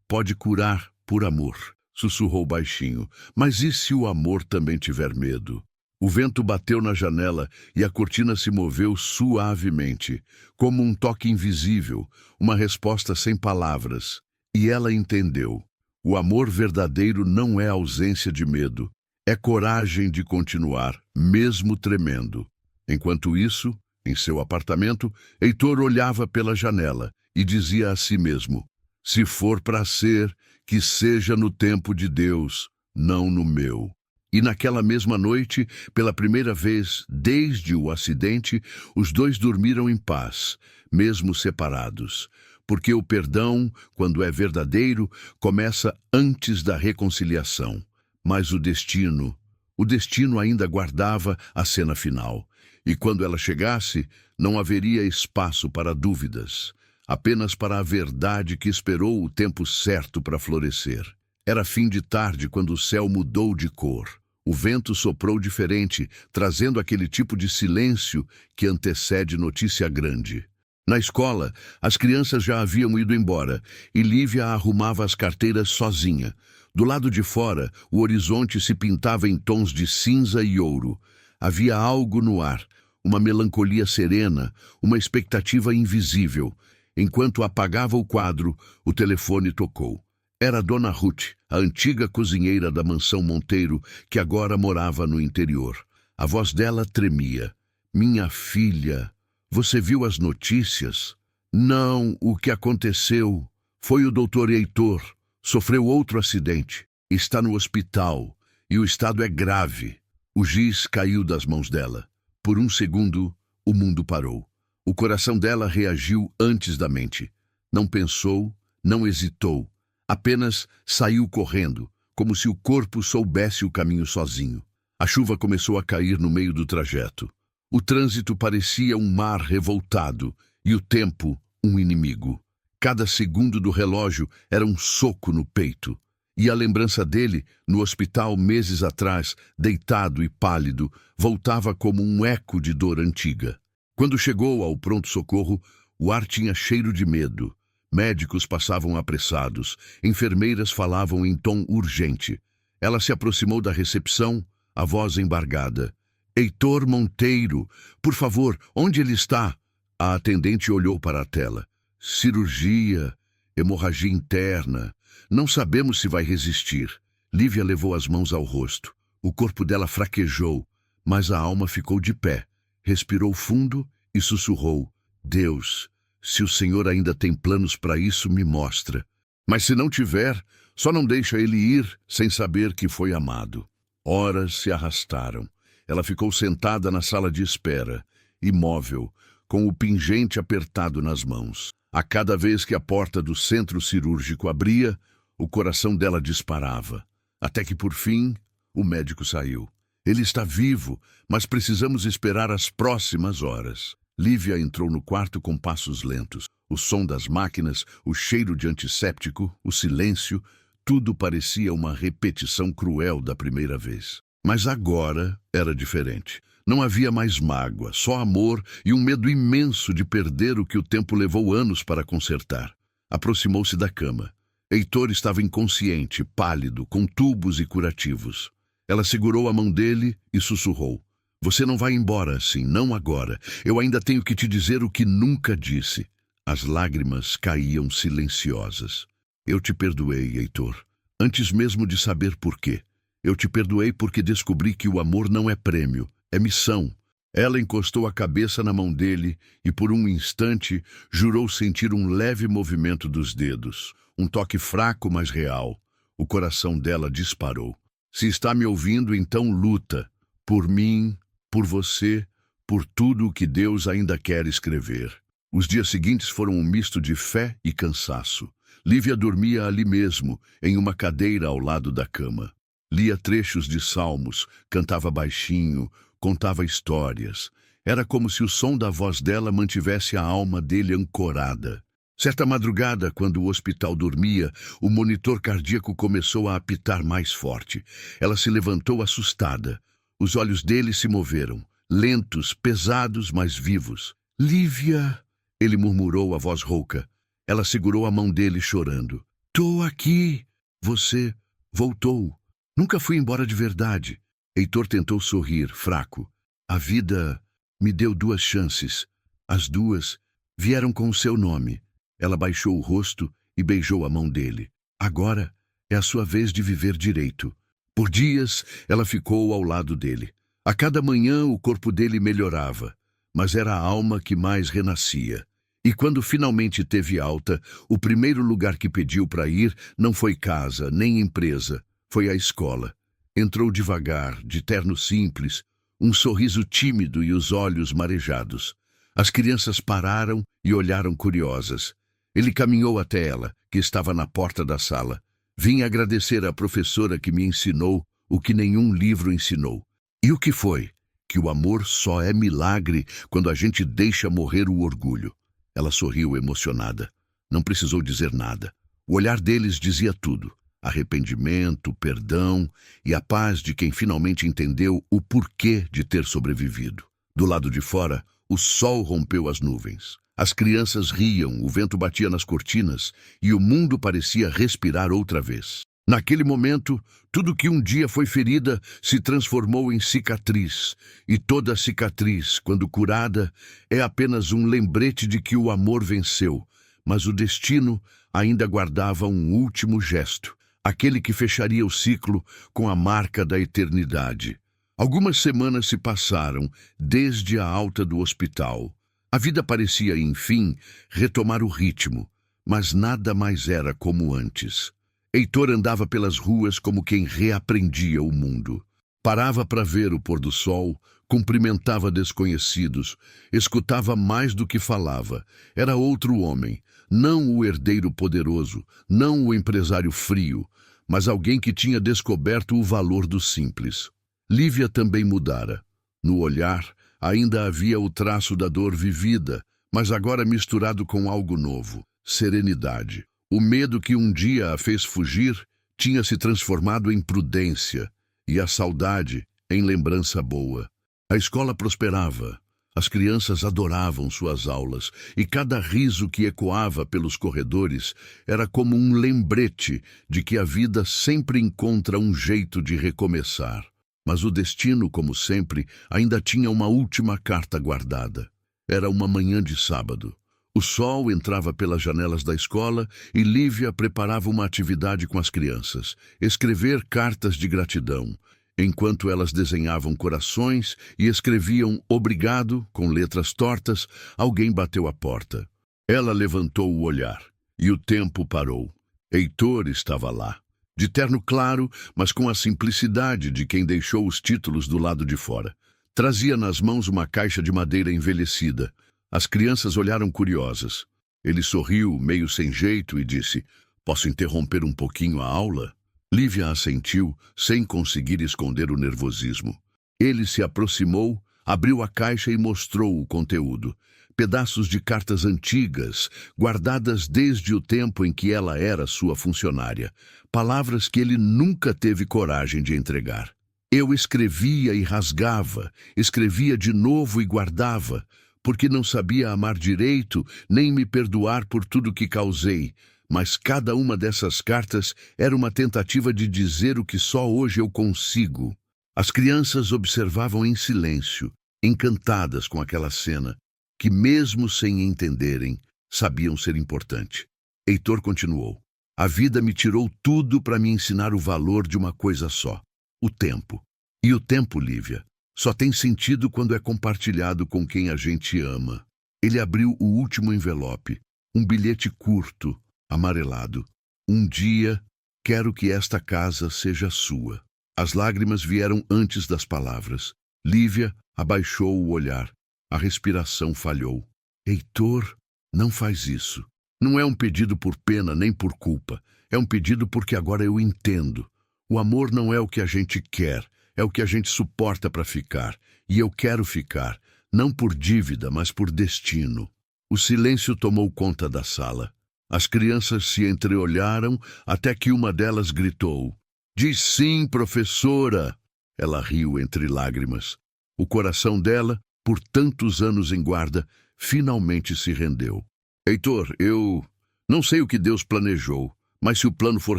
pode curar por amor." Sussurrou baixinho. "Mas e se o amor também tiver medo?" O vento bateu na janela e a cortina se moveu suavemente, como um toque invisível, uma resposta sem palavras. E ela entendeu. O amor verdadeiro não é ausência de medo, é coragem de continuar, mesmo tremendo. Enquanto isso, em seu apartamento, Heitor olhava pela janela e dizia a si mesmo: "Se for para ser, que seja no tempo de Deus, não no meu." E naquela mesma noite, pela primeira vez desde o acidente, os dois dormiram em paz, mesmo separados. Porque o perdão, quando é verdadeiro, começa antes da reconciliação. Mas o destino ainda guardava a cena final. E quando ela chegasse, não haveria espaço para dúvidas, apenas para a verdade que esperou o tempo certo para florescer. Era fim de tarde quando o céu mudou de cor. O vento soprou diferente, trazendo aquele tipo de silêncio que antecede notícia grande. Na escola, as crianças já haviam ido embora e Lívia arrumava as carteiras sozinha. Do lado de fora, o horizonte se pintava em tons de cinza e ouro. Havia algo no ar, uma melancolia serena, uma expectativa invisível. Enquanto apagava o quadro, o telefone tocou. Era Dona Ruth, a antiga cozinheira da mansão Monteiro, que agora morava no interior. A voz dela tremia. "Minha filha, você viu as notícias?" "Não, o que aconteceu? Foi o doutor Heitor. Sofreu outro acidente. Está no hospital e o estado é grave." O giz caiu das mãos dela. Por um segundo, o mundo parou. O coração dela reagiu antes da mente. Não pensou, não hesitou. Apenas saiu correndo, como se o corpo soubesse o caminho sozinho. A chuva começou a cair no meio do trajeto. O trânsito parecia um mar revoltado e o tempo um inimigo. Cada segundo do relógio era um soco no peito. E a lembrança dele, no hospital meses atrás, deitado e pálido, voltava como um eco de dor antiga. Quando chegou ao pronto-socorro, o ar tinha cheiro de medo. Médicos passavam apressados, enfermeiras falavam em tom urgente. Ela se aproximou da recepção, a voz embargada. Heitor Monteiro, por favor, onde ele está? A atendente olhou para a tela. Cirurgia, hemorragia interna. Não sabemos se vai resistir. Lívia levou as mãos ao rosto. O corpo dela fraquejou, mas a alma ficou de pé. Respirou fundo e sussurrou. Deus, se o Senhor ainda tem planos para isso, me mostra. Mas se não tiver, só não deixa ele ir sem saber que foi amado. Horas se arrastaram. Ela ficou sentada na sala de espera, imóvel, com o pingente apertado nas mãos. A cada vez que a porta do centro cirúrgico abria, o coração dela disparava. Até que, por fim, o médico saiu. Ele está vivo, mas precisamos esperar as próximas horas. Lívia entrou no quarto com passos lentos. O som das máquinas, o cheiro de antisséptico, o silêncio, tudo parecia uma repetição cruel da primeira vez. Mas agora era diferente. Não havia mais mágoa, só amor e um medo imenso de perder o que o tempo levou anos para consertar. Aproximou-se da cama. Heitor estava inconsciente, pálido, com tubos e curativos. Ela segurou a mão dele e sussurrou. Você não vai embora assim, não agora. Eu ainda tenho que te dizer o que nunca disse. As lágrimas caíam silenciosas. Eu te perdoei, Heitor, antes mesmo de saber por quê. Eu te perdoei porque descobri que o amor não é prêmio, é missão. Ela encostou a cabeça na mão dele e por um instante jurou sentir um leve movimento dos dedos. Um toque fraco, mas real. O coração dela disparou. Se está me ouvindo, então luta. Por mim, por você, por tudo o que Deus ainda quer escrever. Os dias seguintes foram um misto de fé e cansaço. Lívia dormia ali mesmo, em uma cadeira ao lado da cama. Lia trechos de salmos, cantava baixinho, contava histórias. Era como se o som da voz dela mantivesse a alma dele ancorada. Certa madrugada, quando o hospital dormia, o monitor cardíaco começou a apitar mais forte. Ela se levantou assustada. Os olhos dele se moveram, lentos, pesados, mas vivos. Lívia, ele murmurou a voz rouca. Ela segurou a mão dele chorando. Tô aqui. Você voltou. Nunca fui embora de verdade. Heitor tentou sorrir, fraco. A vida me deu 2 chances. As 2 vieram com o seu nome. Ela baixou o rosto e beijou a mão dele. Agora é a sua vez de viver direito. Por dias, ela ficou ao lado dele. A cada manhã, o corpo dele melhorava, mas era a alma que mais renascia. E quando finalmente teve alta, o primeiro lugar que pediu para ir não foi casa, nem empresa, foi a escola. Entrou devagar, de terno simples, um sorriso tímido e os olhos marejados. As crianças pararam e olharam curiosas. Ele caminhou até ela, que estava na porta da sala. Vim agradecer à professora que me ensinou o que nenhum livro ensinou. E o que foi? Que o amor só é milagre quando a gente deixa morrer o orgulho. Ela sorriu emocionada. Não precisou dizer nada. O olhar deles dizia tudo. Arrependimento, perdão e a paz de quem finalmente entendeu o porquê de ter sobrevivido. Do lado de fora, o sol rompeu as nuvens. As crianças riam, o vento batia nas cortinas e o mundo parecia respirar outra vez. Naquele momento, tudo que um dia foi ferida se transformou em cicatriz. E toda cicatriz, quando curada, é apenas um lembrete de que o amor venceu. Mas o destino ainda guardava um último gesto, aquele que fecharia o ciclo com a marca da eternidade. Algumas semanas se passaram desde a alta do hospital. A vida parecia, enfim, retomar o ritmo, mas nada mais era como antes. Heitor andava pelas ruas como quem reaprendia o mundo. Parava para ver o pôr do sol, cumprimentava desconhecidos, escutava mais do que falava. Era outro homem, não o herdeiro poderoso, não o empresário frio, mas alguém que tinha descoberto o valor do simples. Lívia também mudara. No olhar, ainda havia o traço da dor vivida, mas agora misturado com algo novo, serenidade. O medo que um dia a fez fugir tinha se transformado em prudência, e a saudade em lembrança boa. A escola prosperava. As crianças adoravam suas aulas, e cada riso que ecoava pelos corredores era como um lembrete de que a vida sempre encontra um jeito de recomeçar. Mas o destino, como sempre, ainda tinha uma última carta guardada. Era uma manhã de sábado. O sol entrava pelas janelas da escola e Lívia preparava uma atividade com as crianças, escrever cartas de gratidão, enquanto elas desenhavam corações e escreviam obrigado com letras tortas. Alguém bateu à porta. Ela levantou o olhar e o tempo parou. Heitor estava lá, de terno claro, mas com a simplicidade de quem deixou os títulos do lado de fora. Trazia nas mãos uma caixa de madeira envelhecida. As crianças olharam curiosas. Ele sorriu, meio sem jeito, e disse: "Posso interromper um pouquinho a aula?" Lívia assentiu, sem conseguir esconder o nervosismo. Ele se aproximou, abriu a caixa e mostrou o conteúdo. Pedaços de cartas antigas, guardadas desde o tempo em que ela era sua funcionária. Palavras que ele nunca teve coragem de entregar. Eu escrevia e rasgava, escrevia de novo e guardava, porque não sabia amar direito, nem me perdoar por tudo que causei. Mas cada uma dessas cartas era uma tentativa de dizer o que só hoje eu consigo. As crianças observavam em silêncio, encantadas com aquela cena, que mesmo sem entenderem, sabiam ser importante. Heitor continuou: "A vida me tirou tudo para me ensinar o valor de uma coisa só: o tempo. E o tempo, Lívia, só tem sentido quando é compartilhado com quem a gente ama." Ele abriu o último envelope, um bilhete curto, amarelado. "Um dia, quero que esta casa seja sua." As lágrimas vieram antes das palavras. Lívia abaixou o olhar. A respiração falhou. "Heitor, não faz isso. Não é um pedido por pena nem por culpa. É um pedido porque agora eu entendo. O amor não é o que a gente quer, é o que a gente suporta para ficar. E eu quero ficar, não por dívida, mas por destino." O silêncio tomou conta da sala. As crianças se entreolharam até que uma delas gritou: "Diz sim, professora!" Ela riu entre lágrimas. O coração dela, por tantos anos em guarda, finalmente se rendeu. "Heitor, eu não sei o que Deus planejou, mas se o plano for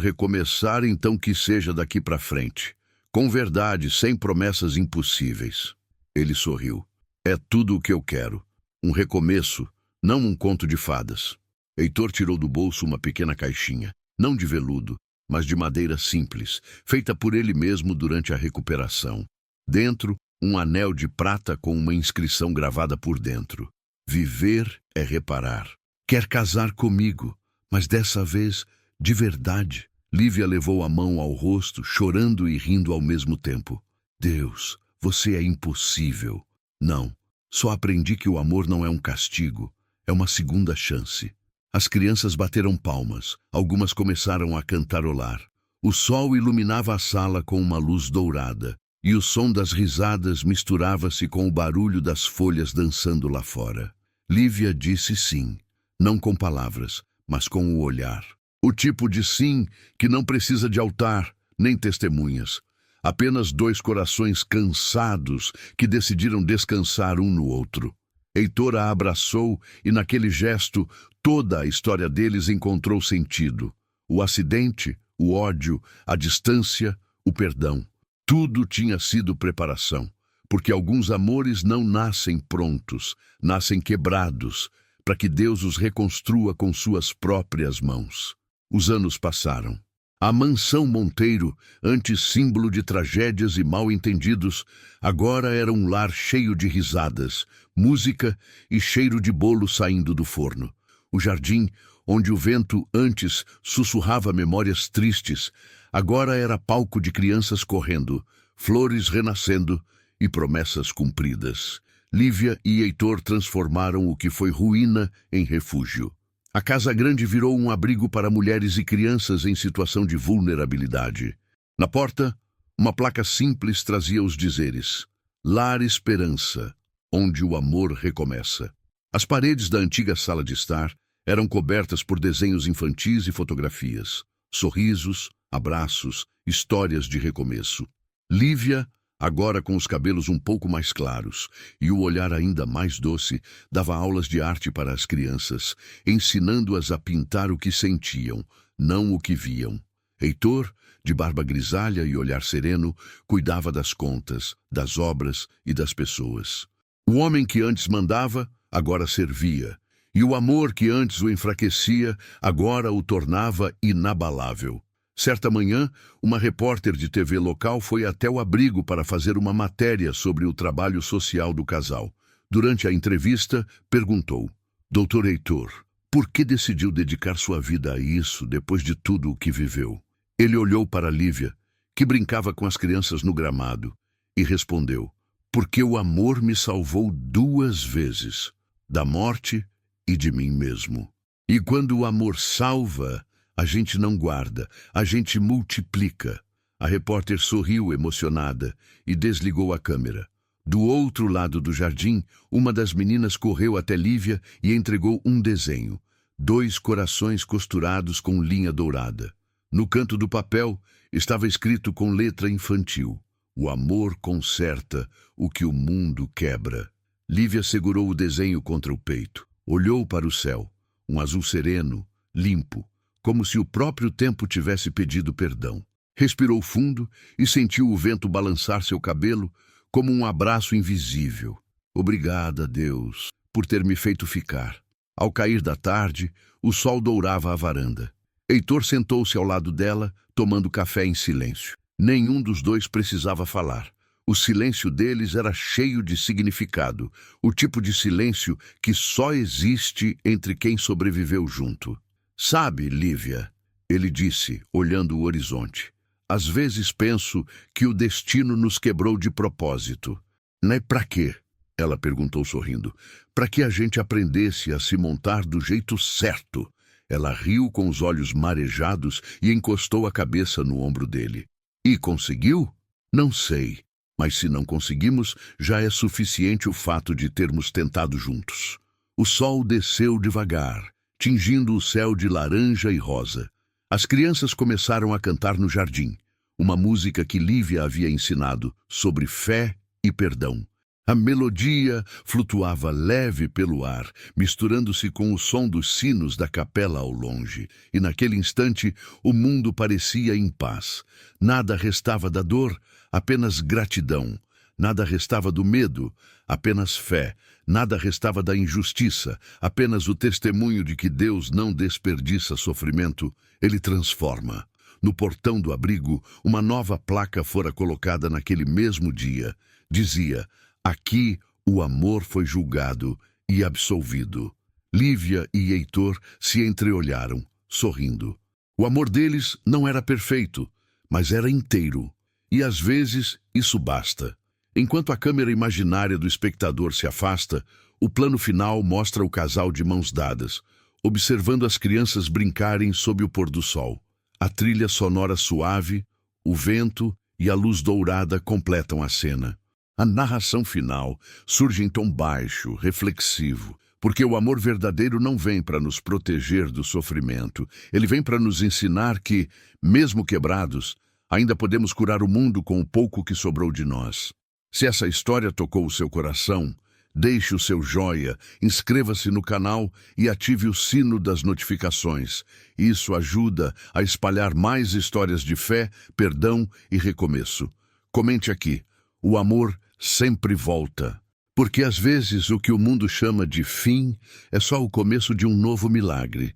recomeçar, então que seja daqui para frente. Com verdade, sem promessas impossíveis." Ele sorriu. "É tudo o que eu quero. Um recomeço, não um conto de fadas." Heitor tirou do bolso uma pequena caixinha, não de veludo, mas de madeira simples, feita por ele mesmo durante a recuperação. Dentro, um anel de prata com uma inscrição gravada por dentro: "Viver é reparar. Quer casar comigo, mas dessa vez, de verdade." Lívia levou a mão ao rosto, chorando e rindo ao mesmo tempo. "Deus, você é impossível." "Não, só aprendi que o amor não é um castigo, é uma segunda chance." As crianças bateram palmas, algumas começaram a cantarolar. O sol iluminava a sala com uma luz dourada, e o som das risadas misturava-se com o barulho das folhas dançando lá fora. Lívia disse sim, não com palavras, mas com o olhar. O tipo de sim que não precisa de altar, nem testemunhas. Apenas dois corações cansados que decidiram descansar um no outro. Heitor a abraçou e naquele gesto toda a história deles encontrou sentido. O acidente, o ódio, a distância, o perdão. Tudo tinha sido preparação, porque alguns amores não nascem prontos, nascem quebrados, para que Deus os reconstrua com suas próprias mãos. Os anos passaram. A mansão Monteiro, antes símbolo de tragédias e mal-entendidos, agora era um lar cheio de risadas, música e cheiro de bolo saindo do forno. O jardim, onde o vento antes sussurrava memórias tristes, agora era palco de crianças correndo, flores renascendo e promessas cumpridas. Lívia e Heitor transformaram o que foi ruína em refúgio. A Casa Grande virou um abrigo para mulheres e crianças em situação de vulnerabilidade. Na porta, uma placa simples trazia os dizeres: Lar Esperança, onde o amor recomeça. As paredes da antiga sala de estar eram cobertas por desenhos infantis e fotografias. Sorrisos, abraços, histórias de recomeço. Lívia, agora com os cabelos um pouco mais claros e o olhar ainda mais doce, dava aulas de arte para as crianças, ensinando-as a pintar o que sentiam, não o que viam. Heitor, de barba grisalha e olhar sereno, cuidava das contas, das obras e das pessoas. O homem que antes mandava, agora servia, e o amor que antes o enfraquecia, agora o tornava inabalável. Certa manhã, uma repórter de TV local foi até o abrigo para fazer uma matéria sobre o trabalho social do casal. Durante a entrevista, perguntou: Dr. Heitor, por que decidiu dedicar sua vida a isso depois de tudo o que viveu? Ele olhou para Lívia, que brincava com as crianças no gramado, e respondeu: porque o amor me salvou 2 vezes, da morte e de mim mesmo. E quando o amor salva, a gente não guarda, a gente multiplica. A repórter sorriu emocionada e desligou a câmera. Do outro lado do jardim, uma das meninas correu até Lívia e entregou um desenho: 2 corações costurados com linha dourada. No canto do papel estava escrito com letra infantil: o amor conserta o que o mundo quebra. Lívia segurou o desenho contra o peito, olhou para o céu, um azul sereno, limpo, como se o próprio tempo tivesse pedido perdão. Respirou fundo e sentiu o vento balançar seu cabelo como um abraço invisível. Obrigada, Deus, por ter me feito ficar. Ao cair da tarde, o sol dourava a varanda. Heitor sentou-se ao lado dela, tomando café em silêncio. Nenhum dos dois precisava falar. O silêncio deles era cheio de significado, o tipo de silêncio que só existe entre quem sobreviveu junto. Sabe, Lívia, ele disse, olhando o horizonte, às vezes penso que o destino nos quebrou de propósito. Né, pra quê? Ela perguntou sorrindo. Para que a gente aprendesse a se montar do jeito certo. Ela riu com os olhos marejados e encostou a cabeça no ombro dele. E conseguiu? Não sei, mas se não conseguimos, já é suficiente o fato de termos tentado juntos. O sol desceu devagar, tingindo o céu de laranja e rosa. As crianças começaram a cantar no jardim, uma música que Lívia havia ensinado sobre fé e perdão. A melodia flutuava leve pelo ar, misturando-se com o som dos sinos da capela ao longe. E naquele instante, o mundo parecia em paz. Nada restava da dor, apenas gratidão. Nada restava do medo, apenas fé. Nada restava da injustiça, apenas o testemunho de que Deus não desperdiça sofrimento, Ele transforma. No portão do abrigo, uma nova placa fora colocada naquele mesmo dia. Dizia: aqui o amor foi julgado e absolvido. Lívia e Heitor se entreolharam, sorrindo. O amor deles não era perfeito, mas era inteiro. E às vezes isso basta. Enquanto a câmera imaginária do espectador se afasta, o plano final mostra o casal de mãos dadas, observando as crianças brincarem sob o pôr do sol. A trilha sonora suave, o vento e a luz dourada completam a cena. A narração final surge em tom baixo, reflexivo, porque o amor verdadeiro não vem para nos proteger do sofrimento. Ele vem para nos ensinar que, mesmo quebrados, ainda podemos curar o mundo com o pouco que sobrou de nós. Se essa história tocou o seu coração, deixe o seu joia, inscreva-se no canal e ative o sino das notificações. Isso ajuda a espalhar mais histórias de fé, perdão e recomeço. Comente aqui: o amor sempre volta. Porque às vezes o que o mundo chama de fim é só o começo de um novo milagre.